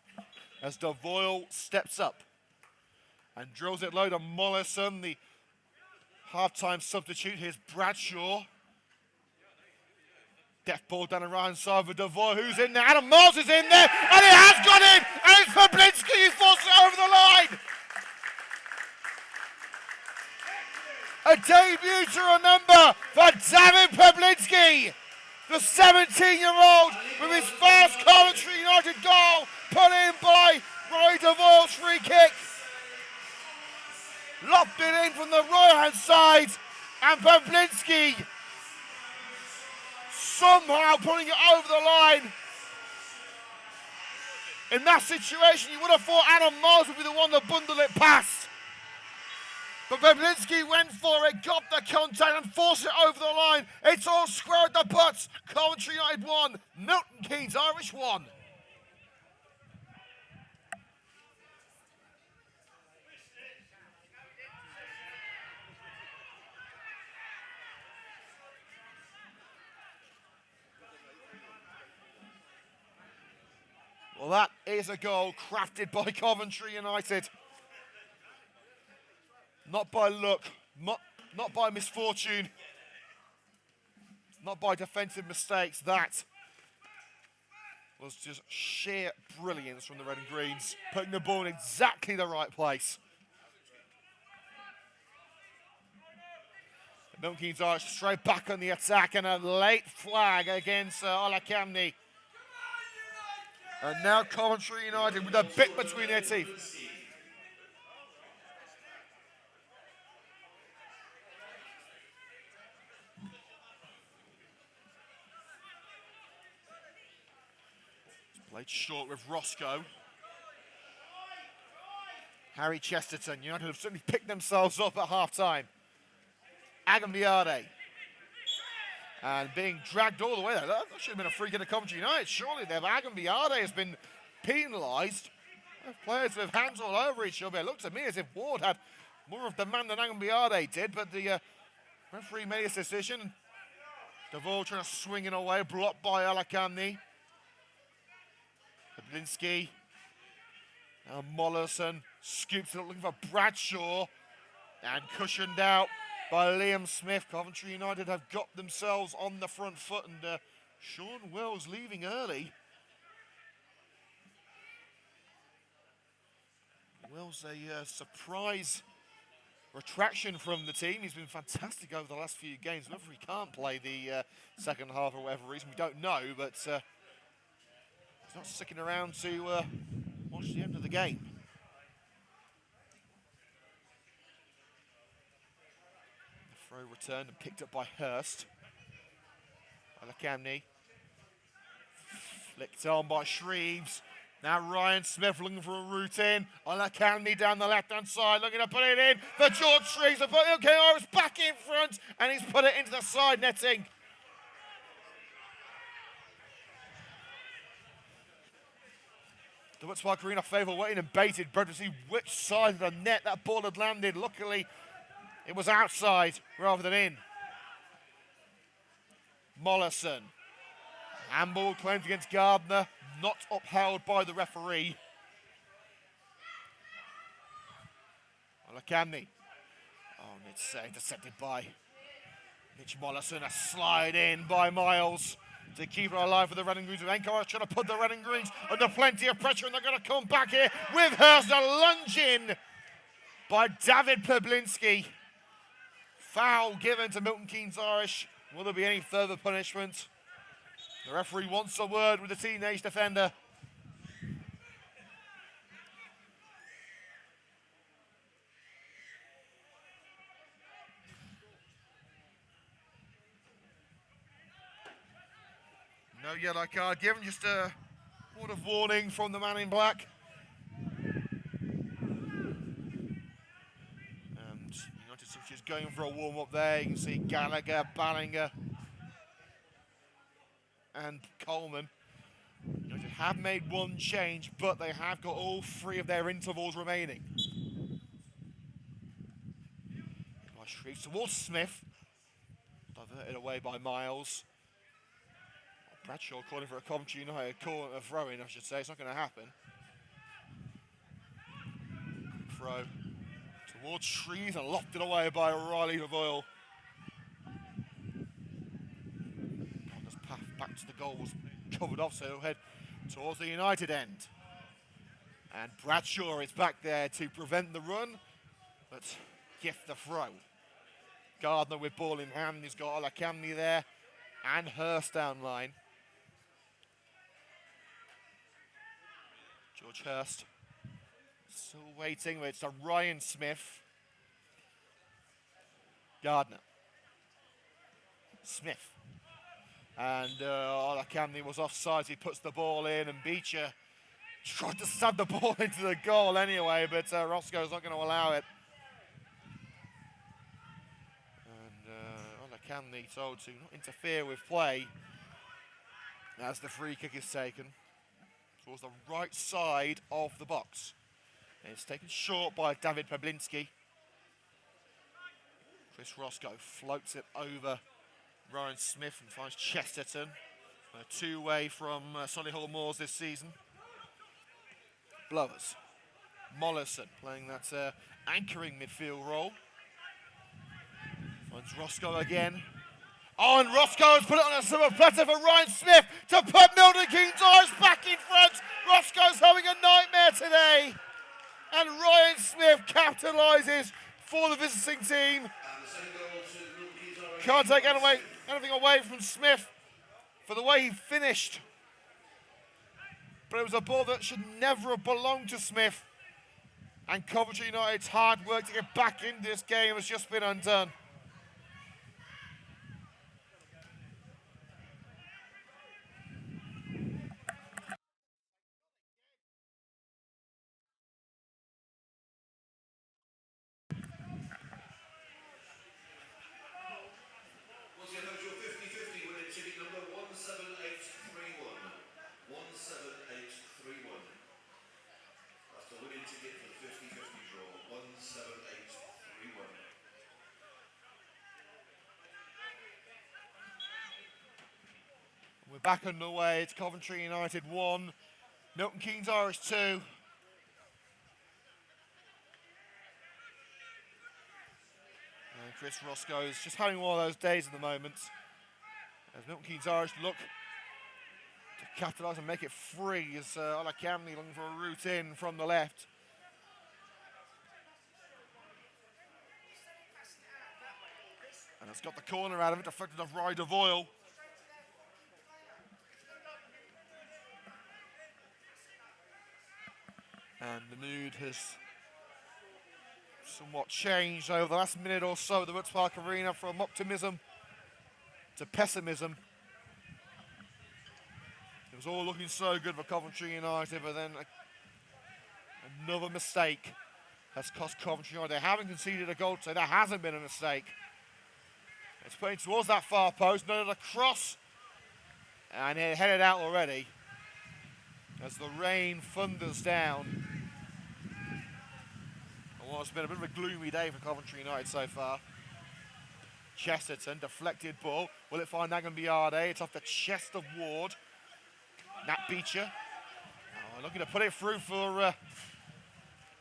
as Devoyle steps up and drills it low to Mollison, the half-time substitute. Here's Bradshaw. Gets ball down the right side for Devoy, who's in there. Adam Miles is in there, and it has gone in, and it's Pablinski who forced it over the line. A debut to remember for David Pablinski, the 17-year-old, with his first Coventry United goal, put in by Roy Devoy's free kick. Lopped it in from the right-hand side, and Pablinski somehow putting it over the line. In that situation, you would have thought Adam Miles would be the one to bundle it past. But Pablinski went for it, got the contact and forced it over the line. It's all square at the butts. Coventry United 1, Milton Keynes Irish 1. Well, that is a goal crafted by Coventry United. Not by luck, not by misfortune, not by defensive mistakes. That was just sheer brilliance from the Red and Greens, putting the ball in exactly the right place. Milton Keynes Irish straight back on the attack, and a late flag against Olakamni. And now Coventry United with a bit between their teeth. Played short with Roscoe. Harry Chesterton. United have certainly picked themselves up at half-time. Agambiade. And being dragged all the way there. That should have been a free kick to Coventry United. Surely there. Agambiade has been penalised. Players with hands all over each other. It looked to me as if Ward had more of the man than Agambiade did, but the referee made his decision. Devoe trying to swing it away, blocked by Alakamni. Pablinski. Now Mollison scoops it up looking for Bradshaw. And cushioned out by Liam Smith. Coventry United have got themselves on the front foot, and Sean Wells leaving early. Wells a surprise retraction from the team. He's been fantastic over the last few games. Whether he can't play the second half for whatever reason, we don't know, but he's not sticking around to watch the end of the game. The throw returned and picked up by Hurst. Alakamni. Flicked on by Shreves. Now Ryan Smith looking for a route in. Alakamni down the left-hand side, looking to put it in for George Shreves. Okay, Irish back in front, and he's put it into the side netting. The Woodspark Arena favour waiting and baited, but to see which side of the net that ball had landed. Luckily, it was outside rather than in. Mollison. Handball claimed against Gardner, not upheld by the referee. Alakamni. Oh, and it's intercepted by Mitch Mollison. A slide in by Miles to keep it alive for the Red and Greens. Encar trying to put the Red and Greens under plenty of pressure, and they're going to come back here with Hurst. A lunge in by David Pablinski. Foul given to Milton Keynes Irish. Will there be any further punishment? The referee wants a word with the teenage defender. No yellow card given, just a word of warning from the man in black. And United just going for a warm-up there. You can see Gallagher, Ballinger and Coleman. United have made one change, but they have got all three of their intervals remaining. By Shreves towards Smith. Diverted away by Miles. Bradshaw calling for a Coventry United a throw-in, I should say. It's not going to happen. Throw towards Shreves and locked it away by Riley Devoyle. Back the goal was covered off, so he'll head towards the United end. And Bradshaw is back there to prevent the run, but gift the throw. Gardner with ball in hand, he's got Olacamni there, and Hurst down line. George Hurst still waiting, but it's a Ryan Smith. Gardner. Smith. And Olacamni was offside, he puts the ball in, and Beecher tried to stab the ball into the goal anyway, but Roscoe's not going to allow it. And Olacamni told to not interfere with play as the free kick is taken towards the right side of the box. And it's taken short by David Pablinski. Chris Roscoe floats it over Ryan Smith and finds Chesterton. A two-way from Solihull Moors this season. Blowers. Mollison playing that anchoring midfield role. Finds Roscoe again. Oh, and Roscoe has put it on a silver platter for Ryan Smith to put Milton Keynes Irish back in front. Roscoe's having a nightmare today. And Ryan Smith capitalises for the visiting team. Can't take anything away from Smith for the way he finished. But it was a ball that should never have belonged to Smith. And Coventry United's hard work to get back into this game has just been undone. Once again, folks, your 50-50 winning ticket number 17831. 17831. That's the winning ticket for the 50-50 draw. 17831. We're back underway. It's Coventry United 1, Milton Keynes Irish 2. And Chris Roscoe is just having one of those days at the moment. As Milton Keynes Irish look to capitalise and make it free as Olacamni looking for a route in from the left. And it's got the corner out of it, deflected off Ryder Voyle. And the mood has somewhat changed over the last minute or so at the Woods Park Arena from optimism to pessimism. It was all looking so good for Coventry United, but then another mistake has cost Coventry United. They haven't conceded a goal today. That hasn't been a mistake. It's putting towards that far post, another cross, and it headed out already as the rain thunders down. Well, it's been a bit of a gloomy day for Coventry United so far. Chesterton, deflected ball. Will it find Agambiade? It's off the chest of Ward. Nat Beecher. Oh, looking to put it through for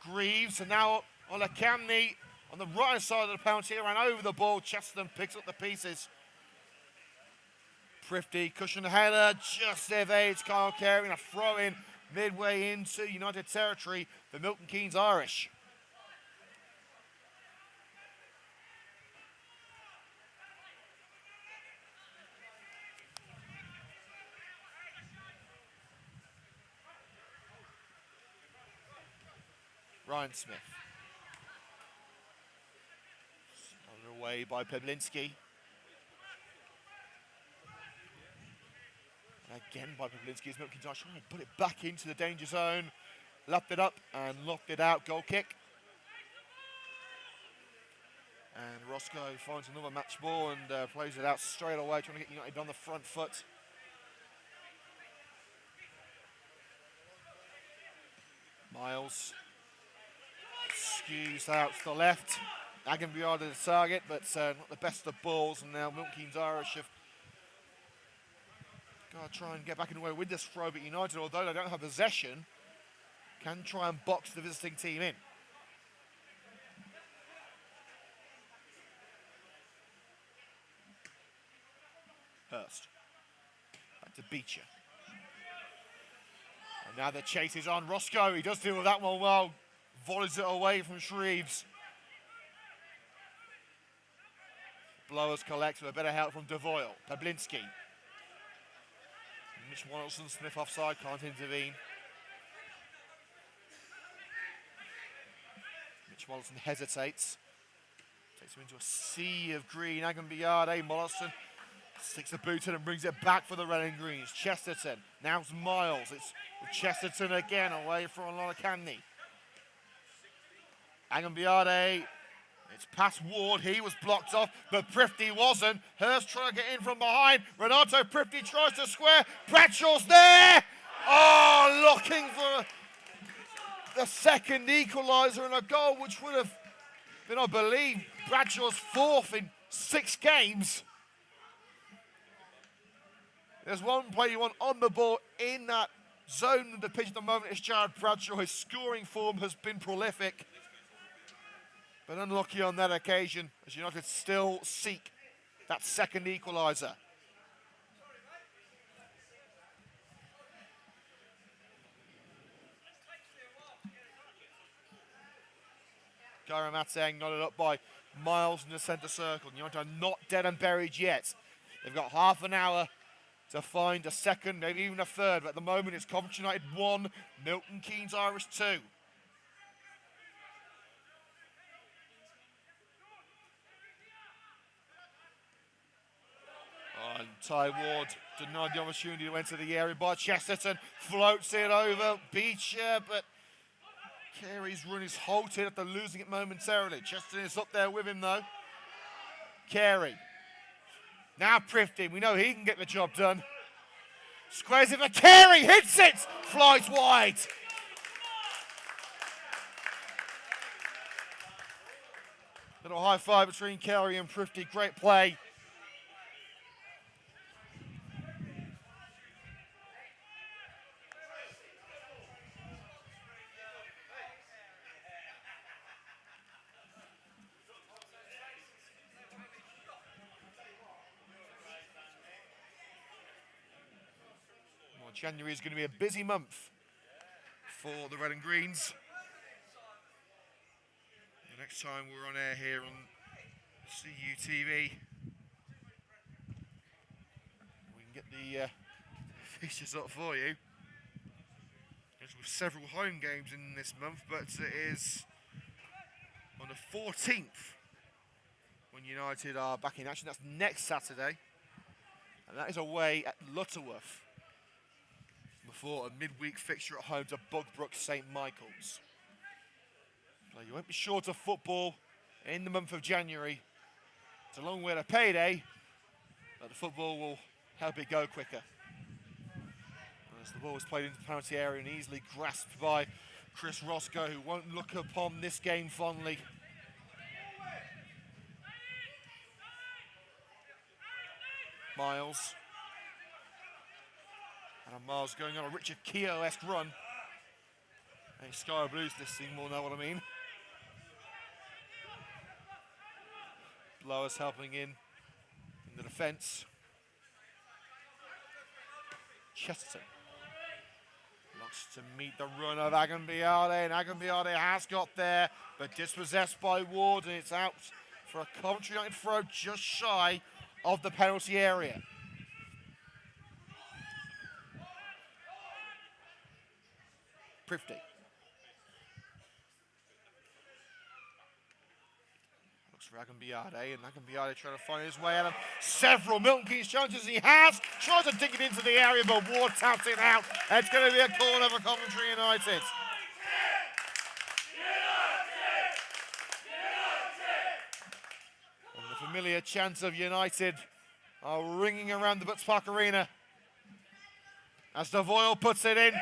Greaves. And now Olacamni on the right side of the penalty ran over the ball. Chesterton picks up the pieces. Prifty, cushion header, just evades Kyle Carey. A throw in midway into United territory for Milton Keynes Irish. Ryan Smith. Underway by Pablinski. And again by Pablinski as Milton Keynes trying to put it back into the danger zone. Lapped it up and locked it out. Goal kick. And Roscoe finds another match ball and plays it out straight away, trying to get United on the front foot. Miles skews out to the left. Agambiade the target, but not the best of balls. And now Milton Keynes Irish have got to try and get back in the way with this throw. But United, although they don't have possession, can try and box the visiting team in. Hurst. Back to Beecher. And now the chase is on Roscoe. He does deal with that one well. Volleys it away from Shreves. Blowers collects with a bit of help from Devoyle. Pablinski. Mitch Waddleson, Smith offside, can't intervene. Mitch Waddleson hesitates. Takes him into a sea of green. Agambiade, Mollison sticks the boot in and brings it back for the red and greens. Chesterton, now it's Miles. It's Chesterton again, away from Olakani. Agambiade, it's past Ward. He was blocked off, but Prifty wasn't. Hurst trying to get in from behind. Renato Prifty tries to square. Bradshaw's there. Oh, looking for the second equaliser and a goal, which would have been, I believe, Bradshaw's fourth in 6 games. There's one player you want on the ball in that zone of the pitch at the moment. It's Jared Bradshaw. His scoring form has been prolific, but unlucky on that occasion as United still seek that second equaliser. Gyra Mateng nodded up by Miles in the centre circle. United are not dead and buried yet. They've got half an hour to find a second, maybe even a third, but at the moment it's Coventry United 1, Milton Keynes Irish 2. And Ty Ward denied the opportunity to enter the area by Chesterton, floats it over Beecher, but Carey's run is halted after losing it momentarily. Chesterton is up there with him though. Carey. Now Prifty, we know he can get the job done. Squares it for Carey, hits it, flies wide. Little high five between Carey and Prifty, great play. January is going to be a busy month for the Red and Greens. The next time we're on air here on CUTV, we can get the fixtures up for you. There's several home games in this month, but it is on the 14th when United are back in action. That's next Saturday, and that is away at Lutterworth, before a midweek fixture at home to Bugbrook St Michael's. Now, you won't be short of football in the month of January. It's a long way to payday, but the football will help it go quicker. As the ball is played into the penalty area and easily grasped by Chris Roscoe, who won't look upon this game fondly. Miles. And Miles going on a Richard Keogh-esque run. Hey, Sky Blues this team will know what I mean. Blowers helping in the defence. Chesterton looks to meet the run of Agambiade, and Agambiade has got there, but dispossessed by Ward, and it's out for a Coventry United throw just shy of the penalty area. Prifty. Looks for Agambiade, and Agambiade trying to find his way out of several Milton Keynes challenges. He has tried to dig it into the area, but Ward taps it out. And it's going to be a corner for Coventry United. And the familiar chants of United are ringing around the Butts Park Arena as Devoyle puts it in.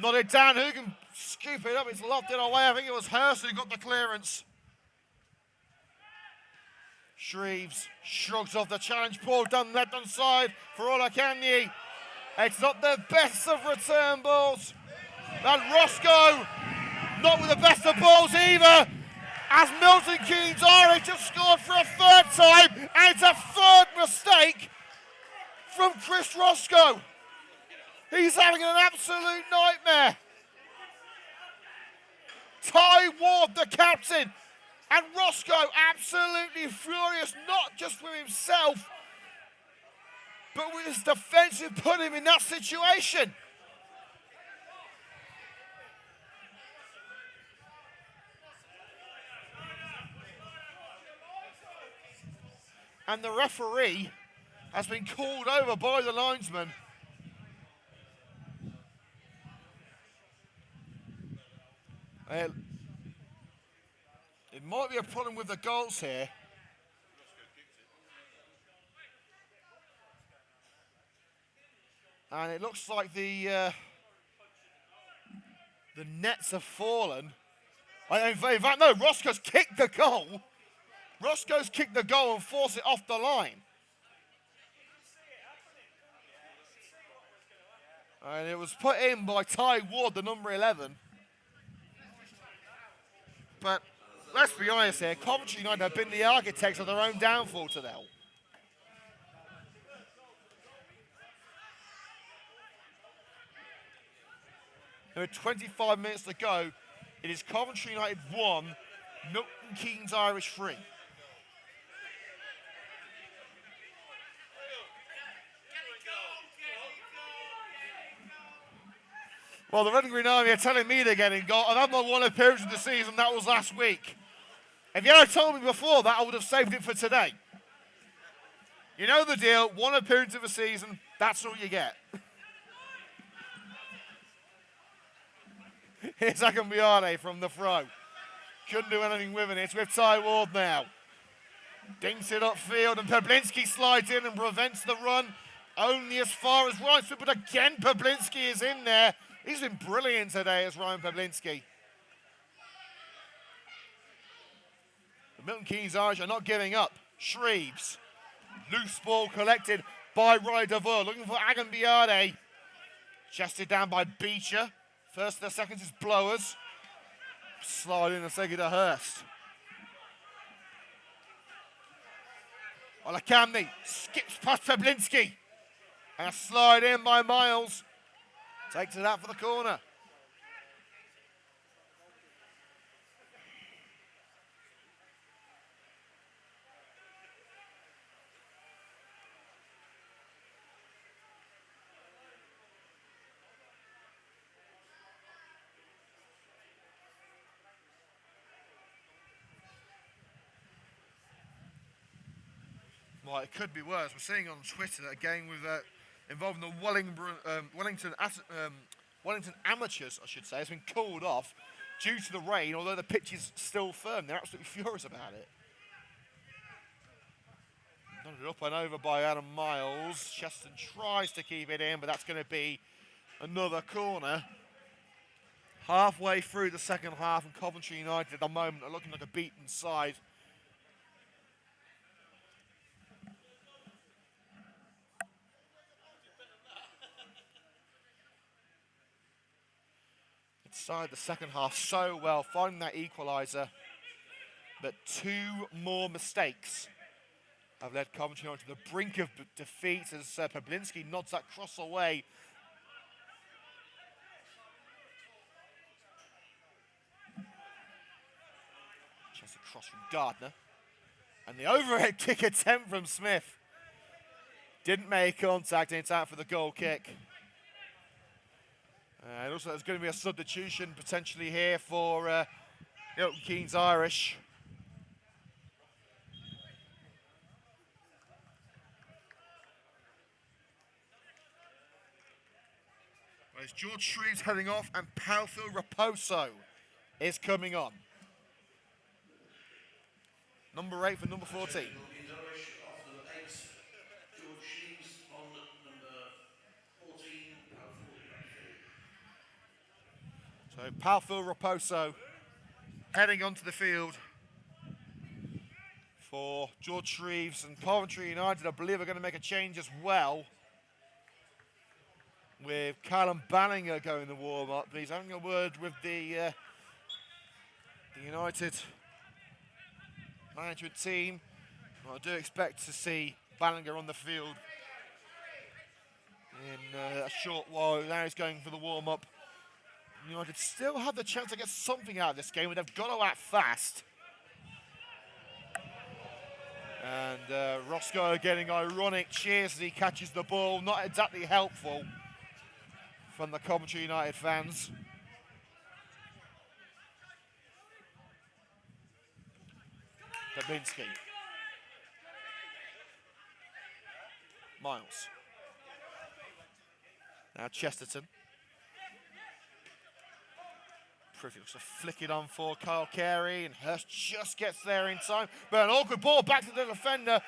Nodded down, who can scoop it up? It's lobbed it away. I think it was Hurst who got the clearance. Shreves shrugs off the challenge. Ball done left on side for Olakani. It's not the best of return balls. And Roscoe, not with the best of balls either. As Milton Keynes Irish have scored for a third time, and it's a third mistake from Chris Roscoe. He's having an absolute nightmare. Ty Ward, the captain, and Roscoe absolutely furious, not just with himself, but with his defence who put him in that situation. And the referee has been called over by the linesman. It might be a problem with the goals here. And it looks like the nets have fallen. In fact, no, Roscoe's kicked the goal. Roscoe's kicked the goal and forced it off the line. And it was put in by Ty Ward, the number 11. But let's be honest here, Coventry United have been the architects of their own downfall today. There are 25 minutes to go. It is Coventry United 1, Milton Keynes Irish 3. Well, the Red and Green Army are telling me they're getting goal. I've had my one appearance of the season, that was last week. If you had told me before that, I would have saved it for today. You know the deal, one appearance of a season, that's all you get. Here's Akambiade from the throw. Couldn't do anything with it. It's with Ty Ward now. Dinks it upfield and Pablinski slides in and prevents the run. Only as far as Ryan Smith, but again Pablinski is in there. He's been brilliant today as Ryan Pablinski. The Milton Keynes Irish are not giving up. Shreves. Loose ball collected by Roy Devore. Looking for Agambiade. Chested down by Beecher. First and the seconds is Blowers. Slide in and take it to Hurst. Olakamni skips past Pablinski. And a slide in by Miles. Takes it out for the corner. Well, it could be worse. We're seeing on Twitter that a game with involving the Wellington Amateurs, I should say, has been called off due to the rain, although the pitch is still firm. They're absolutely furious about it. Done it up and over by Adam Miles. Cheston tries to keep it in, but that's going to be another corner. Halfway through the second half, and Coventry United at the moment are looking like a beaten side. Started the second half so well, finding that equaliser, but two more mistakes have led Coventry on to the brink of defeat as Pablinski nods that cross away. Just a cross from Gardner, and the overhead kick attempt from Smith didn't make contact, and it's out for the goal kick. And also there's going to be a substitution potentially here for Milton Keynes Irish. Well, it's George Shreves heading off and Palfil Raposo is coming on. Number 8 for number 14. So Palfil Raposo heading onto the field for George Shreves, and Coventry United, I believe, are going to make a change as well, with Callum Ballinger going to warm up. He's having a word with the United management team. I do expect to see Ballinger on the field in a short while. Now he's going for the warm-up. United still have the chance to get something out of this game, but they've got to act fast. And Roscoe getting ironic cheers as he catches the ball. Not exactly helpful from the Coventry United fans. Babinski. Miles. Now Chesterton. Pretty looks to flick it on for Kyle Carey, and Hurst just gets there in time. But an awkward ball back to the defender.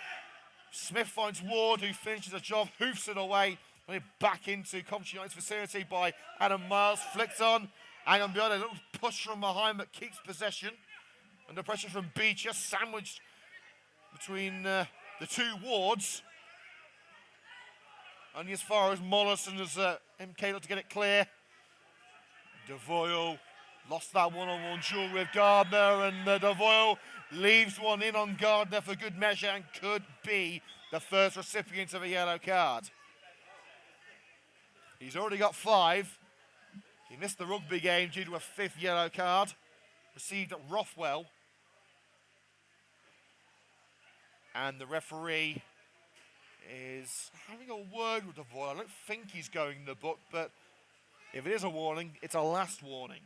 Smith finds Ward, who finishes the job, hoofs it away. And back into Coventry United's facility by Adam Miles. Flicked on. Hang beyond a little push from behind, but keeps possession. Under pressure from Beecher, sandwiched between the two Wards. Only as far as Mollison as MK looked to get it clear. Devoyle lost that one-on-one duel with Gardner, and Devoyle leaves one in on Gardner for good measure and could be the first recipient of a yellow card. He's already got 5. He missed the rugby game due to a 5th yellow card, received at Rothwell. And the referee is having a word with Devoyle. I don't think he's going in the book, but if it is a warning, it's a last warning.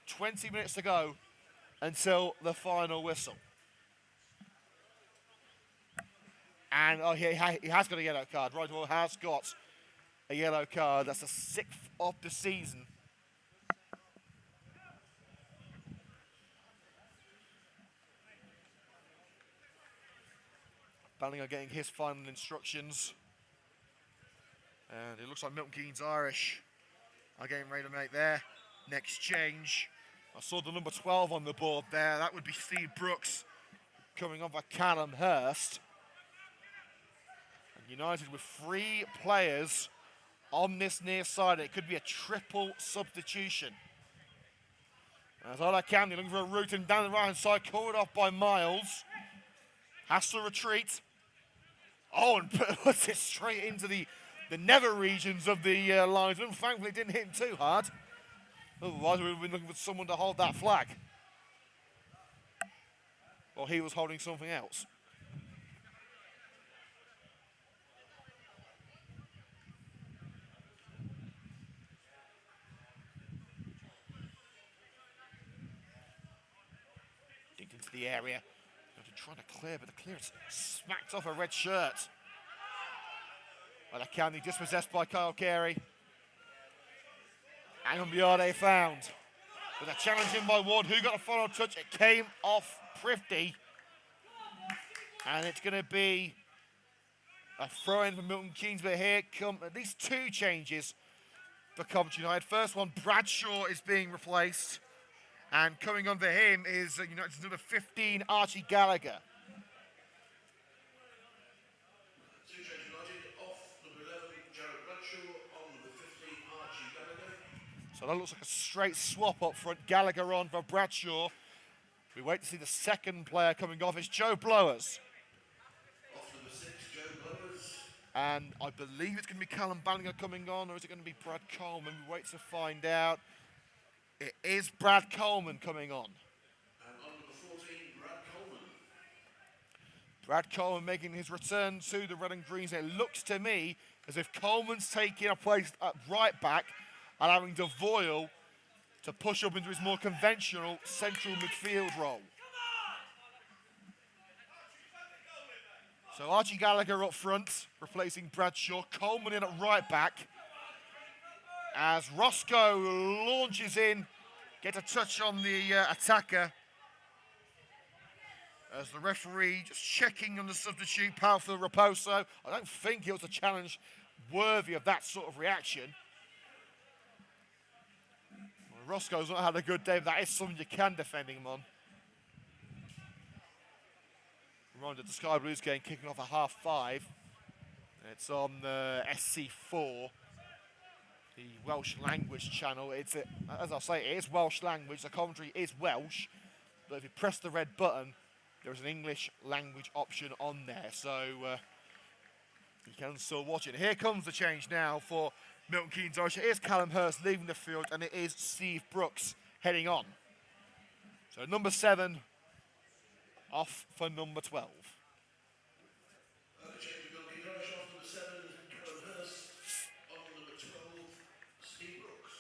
20 minutes to go until the final whistle. And he has got a yellow card. Rothwell has got a yellow card. That's the 6th of the season. Ballinger getting his final instructions. And it looks like Milton Keynes Irish are getting ready to make their next change. I saw the number 12 on the board there. That would be Steve Brooks coming on by Callum Hurst. And United with 3 players on this near side. It could be a triple substitution. As Ola Camden looking for a route and down the right hand side, called off by Miles. Has to retreat. Oh, and puts it straight into the nether regions of the linesman. Thankfully, it didn't hit him too hard. Otherwise, we would have been looking for someone to hold that flag. Or he was holding something else. Dinked into the area. Trying to clear, but the clearance smacked off a red shirt. Well, County dispossessed by Kyle Carey. And Biade found. With a challenge in by Ward, who got a final touch. It came off Prifty. And it's going to be a throw-in for Milton Keynes, but here come at least 2 changes for Coventry United. First one, Bradshaw is being replaced. And coming on for him is United's number 15, Archie Gallagher. Two changes United off number 11, Jarrett Bradshaw, on number 15, Archie Gallagher. So that looks like a straight swap up front. Gallagher on for Bradshaw. We wait to see the second player coming off. It's Joe Blowers. Off number 6, Joe Blowers. And I believe it's going to be Callum Ballinger coming on, or is it going to be Brad Coleman? We wait to find out. It is Brad Coleman coming on. And on number 14, Brad Coleman. Brad Coleman making his return to the Red and Greens. It looks to me as if Coleman's taking a place at right back, allowing Devoyle to push up into his more conventional central midfield role. So Archie Gallagher up front, replacing Bradshaw. Coleman in at right back. As Roscoe launches in, gets a touch on the attacker. As the referee just checking on the substitute, powerful Raposo. I don't think it was a challenge worthy of that sort of reaction. Well, Roscoe's not had a good day, but that is something you can defending him on. Reminder, the Sky Blues game kicking off at 5:30. It's on SC4. The Welsh language channel. As I say, it is Welsh language. The commentary is Welsh, but if you press the red button, there is an English language option on there. So You can still watch it. Here comes the change now for Milton Keynes Irish. It is Callum Hurst leaving the field, and it is Steve Brooks heading on. So number 7 off for number 12. The change of Milton Keynes Irish off number 7 has been Callum Hurst. On number 12, Steve Brooks.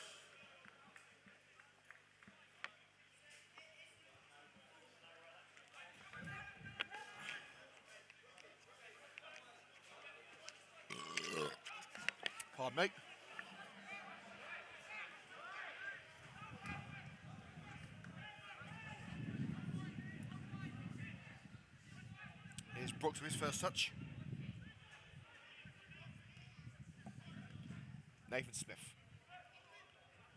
Pardon me. Here's Brooks with his first touch. Nathan Smith.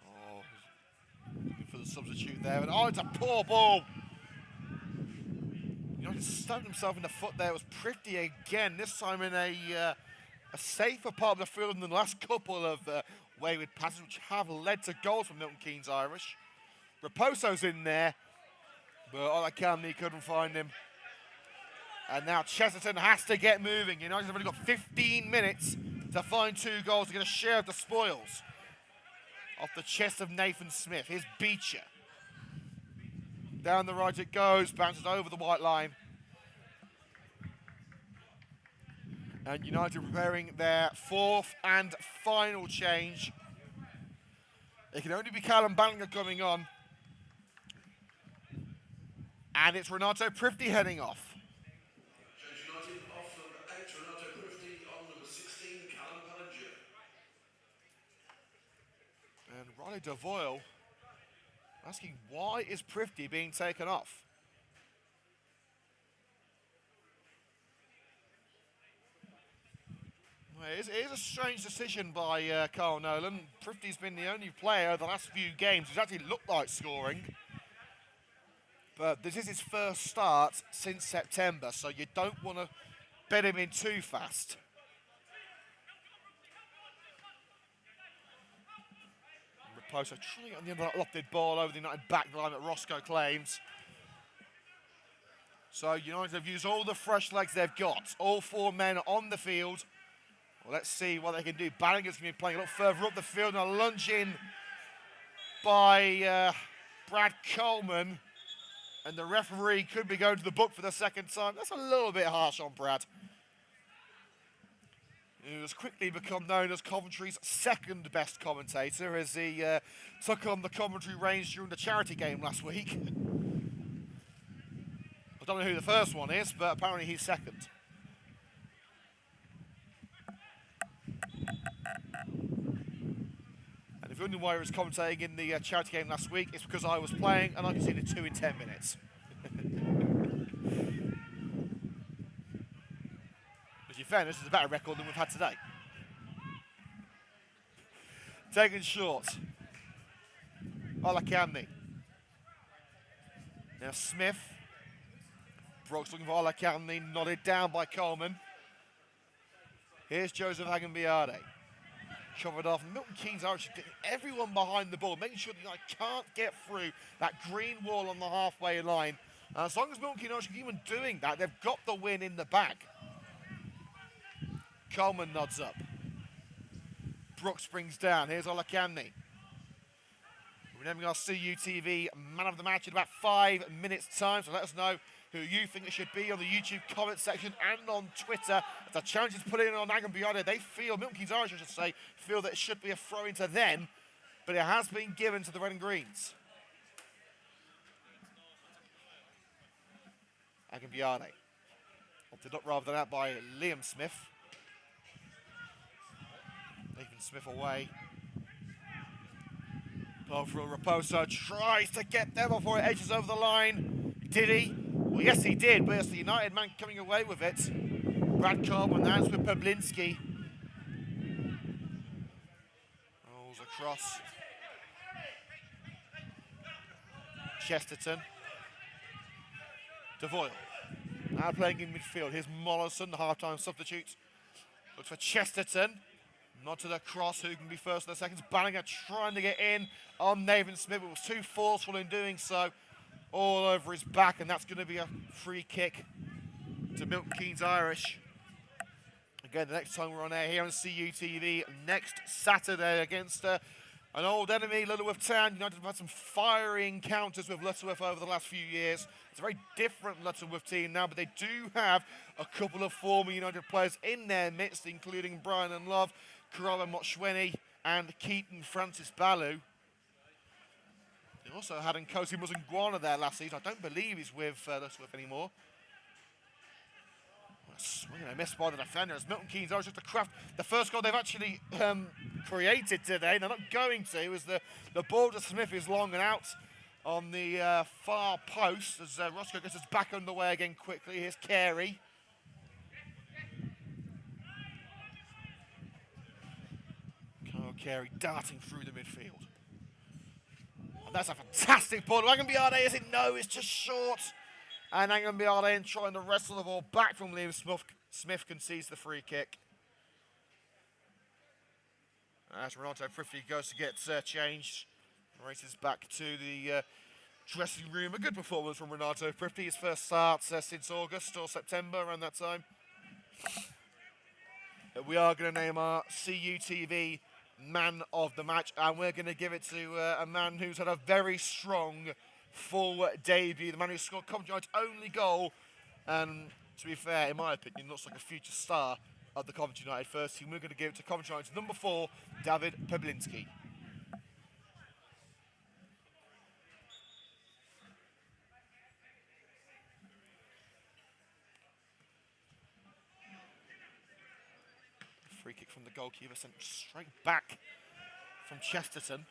Oh, looking for the substitute there. And oh, it's a poor ball. You know, he stabbed himself in the foot there. It was Prifty again, this time in a safer part of the field than the last couple of wayward passes, which have led to goals from Milton Keynes Irish. Raposo's in there, but Ola Camney couldn't find him. And now Chesterton has to get moving. United have only got 15 minutes to find 2 goals to get a share of the spoils. Off the chest of Nathan Smith. Here's Beecher. Down the right it goes, bounces over the white line. And United preparing their 4th and final change. It can only be Callum Ballinger coming on. And it's Renato Prifty heading off. United off number 8, Renato Prifty. On number 16, Callum Ballinger. And Riley Devoyle asking, why is Prifty being taken off? Well, it is a strange decision by Carl Nolan. Prifty's been the only player the last few games who's actually looked like scoring. But this is his first start since September, so you don't want to bet him in too fast. Raposo trying to get on the end of that lofted ball over the United back line that Roscoe claims. So United have used all the fresh legs they've got. All 4 men on the field. Well, let's see what they can do. Ballinger's going to be playing a little further up the field, and a lunge in by Brad Coleman. And the referee could be going to the book for the second time. That's a little bit harsh on Brad. He has quickly become known as Coventry's 2nd best commentator as he took on the commentary range during the charity game last week. I don't know who the first one is, but apparently he's 2nd. And if you're wondering why I was commentating in the charity game last week, it's because I was playing and I conceded 2 in 10 minutes. But in fairness, it's a better record than we've had today. Taken short. Ola Camney. Now Smith. Brooks looking for Ola Camney, nodded down by Coleman. Here's Joseph Hagenbiade. Covered off. Milton Keynes Irish getting everyone behind the ball, making sure that I can't get through that green wall on the halfway line. And as long as Milton Keynes Irish are even doing that, they've got the win in the bag. Coleman nods up. Brooks brings down. Here's Ola Camney. Remembering our CUTV man of the match in about 5 minutes' time, so let us know who you think it should be on the YouTube comment section and on Twitter. As the challenge is put in on Hagenbiade, they feel, Milton Keynes Irish I should say, feel that it should be a throw into them, but it has been given to the Red and Greens. Hagenbiade. Opted up rather than out by Liam Smith. Nathan Smith away. Pofro Raposo tries to get there before it edges over the line. Did he? Well, yes, he did, but it's the United man coming away with it. Brad Coleman, that's with Pablinski. Rolls across. Chesterton. Devoyle. Now playing in midfield. Here's Mollison, the half-time substitute. Looks for Chesterton. Not to the cross, who can be first in the seconds. Ballinger trying to get in on Nathan Smith. It was too forceful in doing so. All over his back, and that's going to be a free kick to Milton Keynes Irish. Again, the next time we're on air here on CUTV next Saturday against an old enemy, Lutterworth Town. United have had some fiery encounters with Lutterworth over the last few years. It's a very different Lutterworth team now, but they do have a couple of former United players in their midst, including Brian and Love, Karola Moshweni, and Keaton Francis Balu. They also had Nkosi Muzungwana there last season. I don't believe he's with Lutterworth anymore. Swing and a miss by the defenders. Milton Keynes Irish just to craft the first goal they've actually created today. They're not going to, as the ball to Smith is long and out on the far post as Roscoe gets us back underway again quickly. Here's Carey. Kyle Carey darting through the midfield. And that's a fantastic ball. Angambiade, is it? No, it's just short. And Angambiade trying to wrestle the ball back from Liam Smith. Smith concedes the free kick. As Renato Prifty goes to get changed, races back to the dressing room. A good performance from Renato Prifty. His first start since August or September, around that time. We are going to name our CUTV man of the match, and we're going to give it to a man who's had a very strong full debut, the man who scored Coventry United's only goal, and to be fair, in my opinion, looks like a future star of the Coventry United first team. We're going to give it to Coventry United's number 4, David Peblinski. Free kick from the goalkeeper, sent straight back from Chesterton.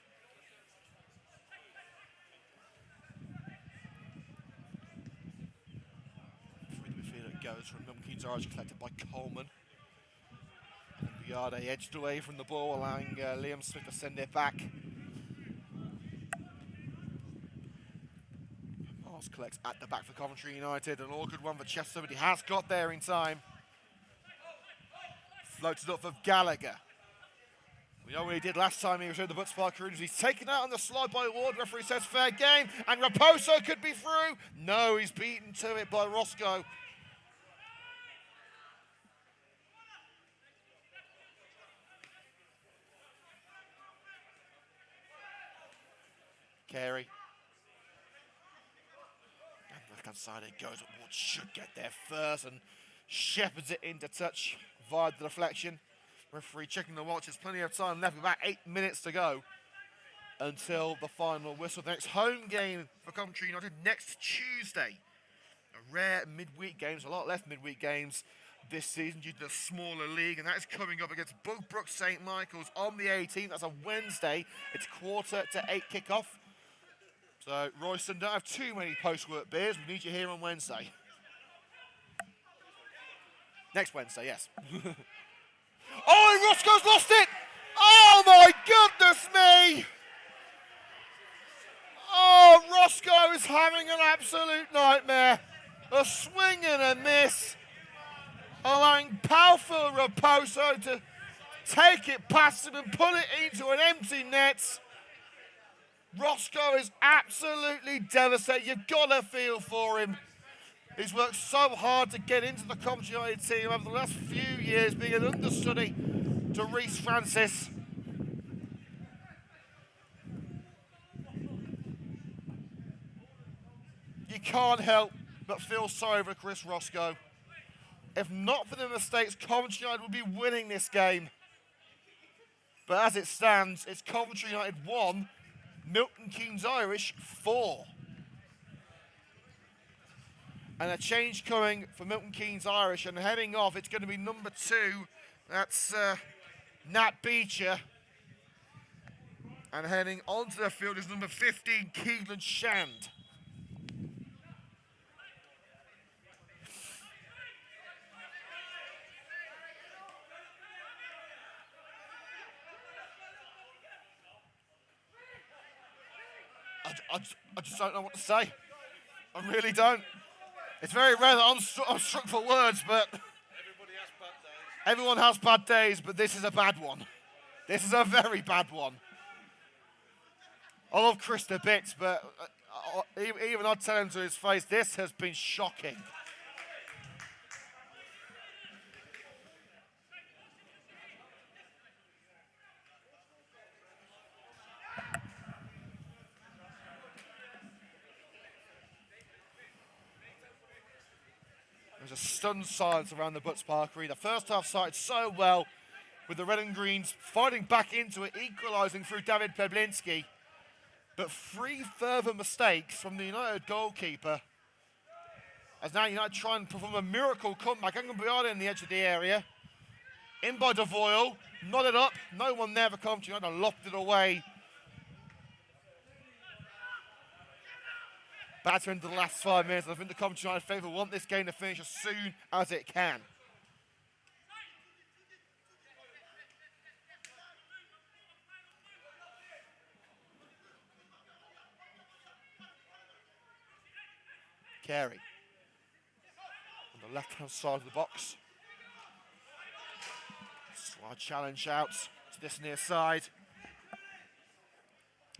Goes from Milton Keynes Irish, collected by Coleman. And Biade edged away from the ball, allowing Liam Smith to send it back. Miles collects at the back for Coventry United. An all-good one for Chester, but he has got there in time. Floated up for Gallagher. We know what he did last time he was in the Butts Park Rangers. He's taken out on the slide by Ward. Referee says fair game, and Raposo could be through. No, he's beaten to it by Roscoe. Carey. And left-hand side it goes. Ward should get there first and shepherds it into touch via the deflection. Referee checking the watch. There's plenty of time left. About 8 minutes to go until the final whistle. The next home game for Coventry United next Tuesday. A rare midweek game. There's a lot less midweek games this season due to the smaller league, and that is coming up against Bugbrook St Michael's on the 18th. That's a Wednesday. It's 7:45 kickoff. So, Royston, don't have too many post-work beers. We need you here on Wednesday. Next Wednesday, yes. Oh, Roscoe's lost it! Oh, my goodness me! Oh, Roscoe is having an absolute nightmare. A swing and a miss, allowing powerful Raposo to take it past him and pull it into an empty net. Roscoe is absolutely devastated. You've got to feel for him. He's worked so hard to get into the Coventry United team over the last few years, being an understudy to Reece Francis. You can't help but feel sorry for Chris Roscoe. If not for the mistakes, Coventry United would be winning this game. But as it stands, it's Coventry United 1, Milton Keynes Irish 4. And a change coming for Milton Keynes Irish, and heading off, it's going to be number 2. That's Nat Beecher. And heading onto the field is number 15, Keelan Shand. I just don't know what to say. I really don't. It's very rare that I'm struck for words, but everyone has bad days, but this is a bad one. This is a very bad one. I love Chris to bits, but even I'd tell him to his face, this has been shocking. stunned silence around the Butts Parkery. The first half started so well, with the red and greens fighting back into it, equalising through David Peblinski. But 3 further mistakes from the United goalkeeper, as now United try and perform a miracle comeback. Angambiada in the edge of the area. In by Devoyle, nodded up, no one there for Coventry United, lopped it away. Batter into the last 5 minutes, and I think the Coventry United favour want this game to finish as soon as it can. Carey on the left-hand side of the box. Slight challenge out to this near side.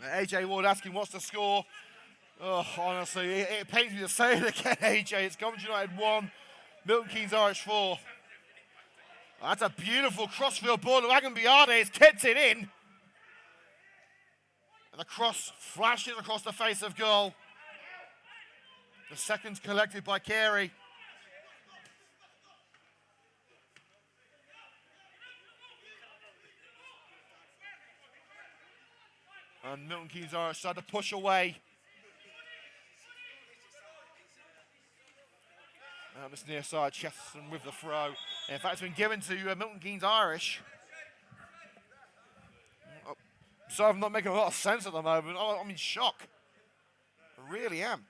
AJ Ward asking what's the score. Oh, honestly, it pains me to say it again, AJ. It's Coventry United 1, Milton Keynes Irish 4. That's a beautiful crossfield ball. Agambiade has kept it in. And the cross flashes across the face of goal. The second's collected by Carey. And Milton Keynes Irish tried to push away. This near side, Chesterton with the throw. In fact, it's been given to Milton Keynes Irish. So I'm not making a lot of sense at the moment. I'm in shock. I really am.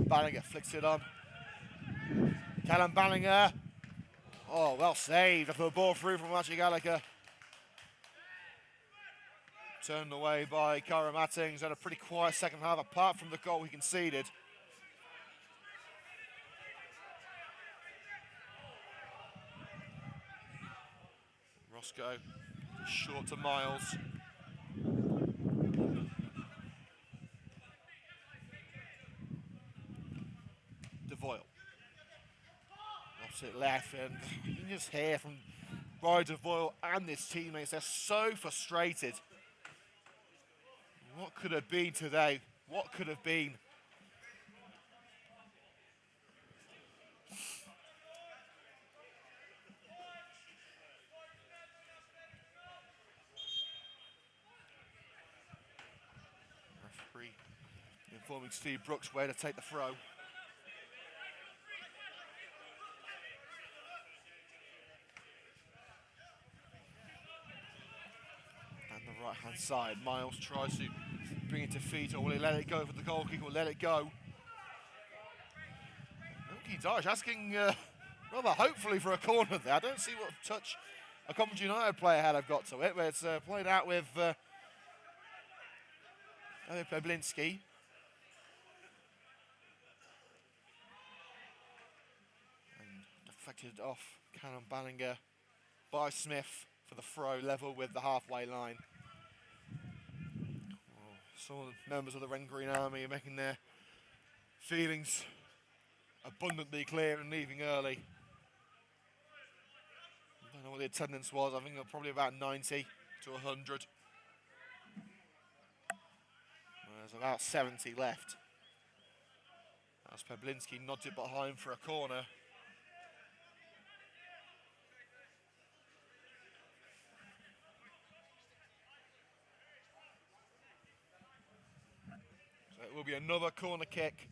Ballinger flicks it on. Callum Ballinger. Oh, well saved. The ball through from Archie Gallagher. Turned away by Kyra Mattings. Had a pretty quiet second half, apart from the goal he conceded. Roscoe, short to Miles. Devoyle. Opposite left, and you can just hear from Brian Devoyle and his teammates, they're so frustrated. What could have been today? What could have been? Referee informing Steve Brooks where to take the throw. Right-hand side, Miles tries to bring it to feet, or will he let it go for the goalkeeper? Will let it go. Milton Keynes Irish asking rather hopefully for a corner there. I don't see what touch a Coventry United player had have got to it, but it's played out with Peblinski. And deflected off Callum Ballinger by Smith for the throw, level with the halfway line. Some of the members of the Red and Green Army are making their feelings abundantly clear and leaving early. I don't know what the attendance was. I think it was probably about 90 to 100. There's about 70 left. As Peblinski nods it behind for a corner. It will be another corner kick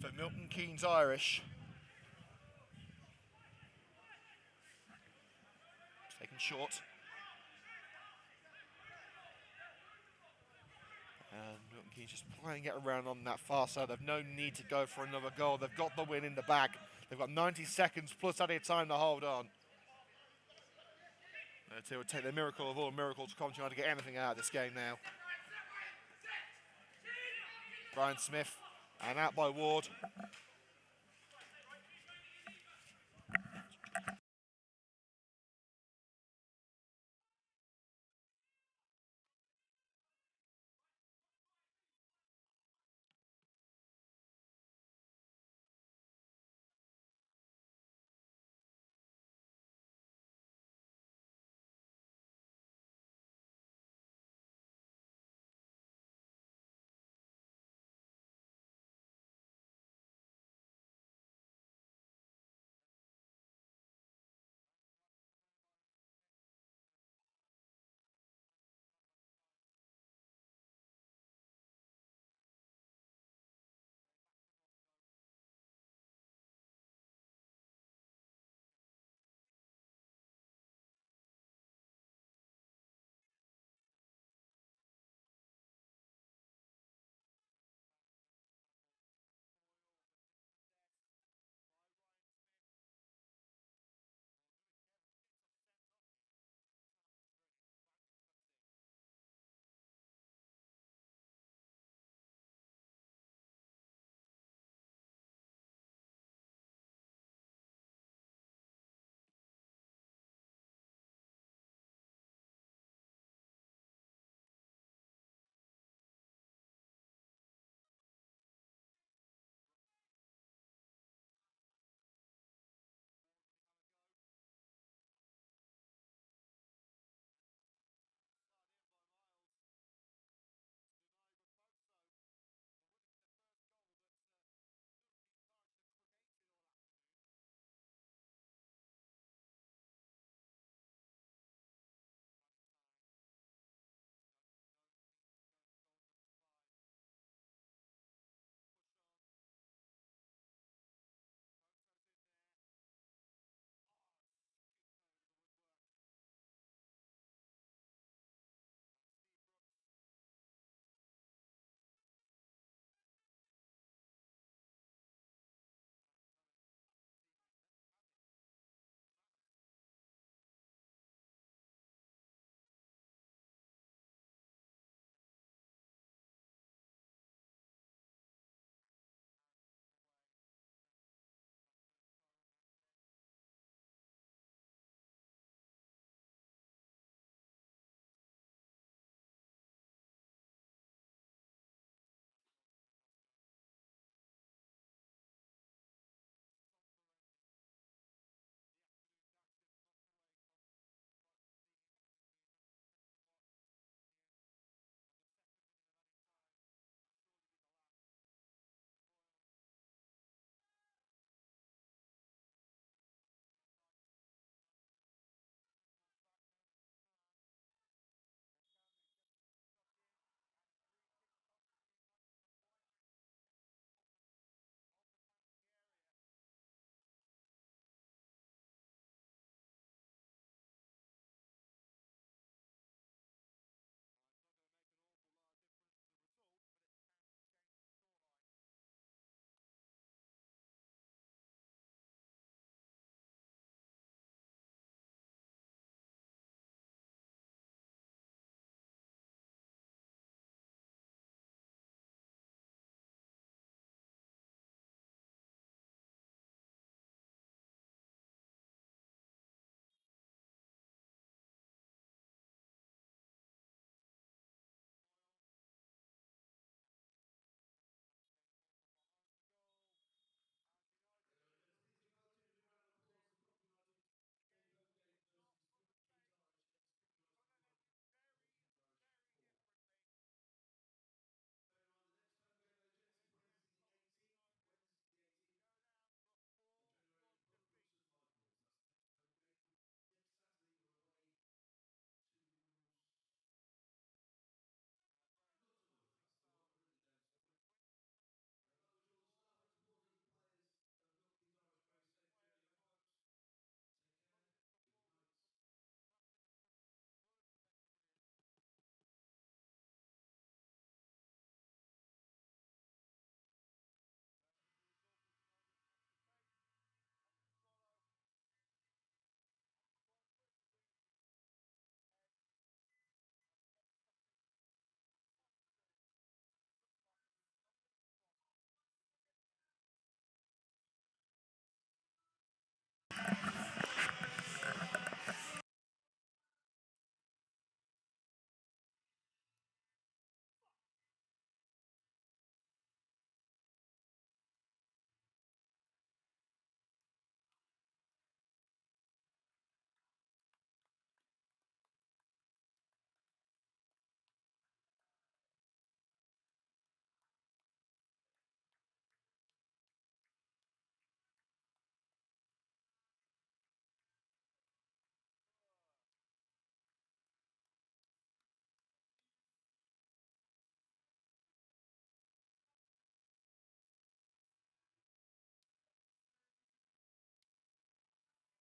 for Milton Keynes Irish. Taken short. And Milton Keynes just playing it around on that far side. They've no need to go for another goal. They've got the win in the bag. They've got 90 seconds plus added time to hold on. It would take the miracle of all miracles to Coventry United to get anything out of this game now. Brian Smith, and out by Ward.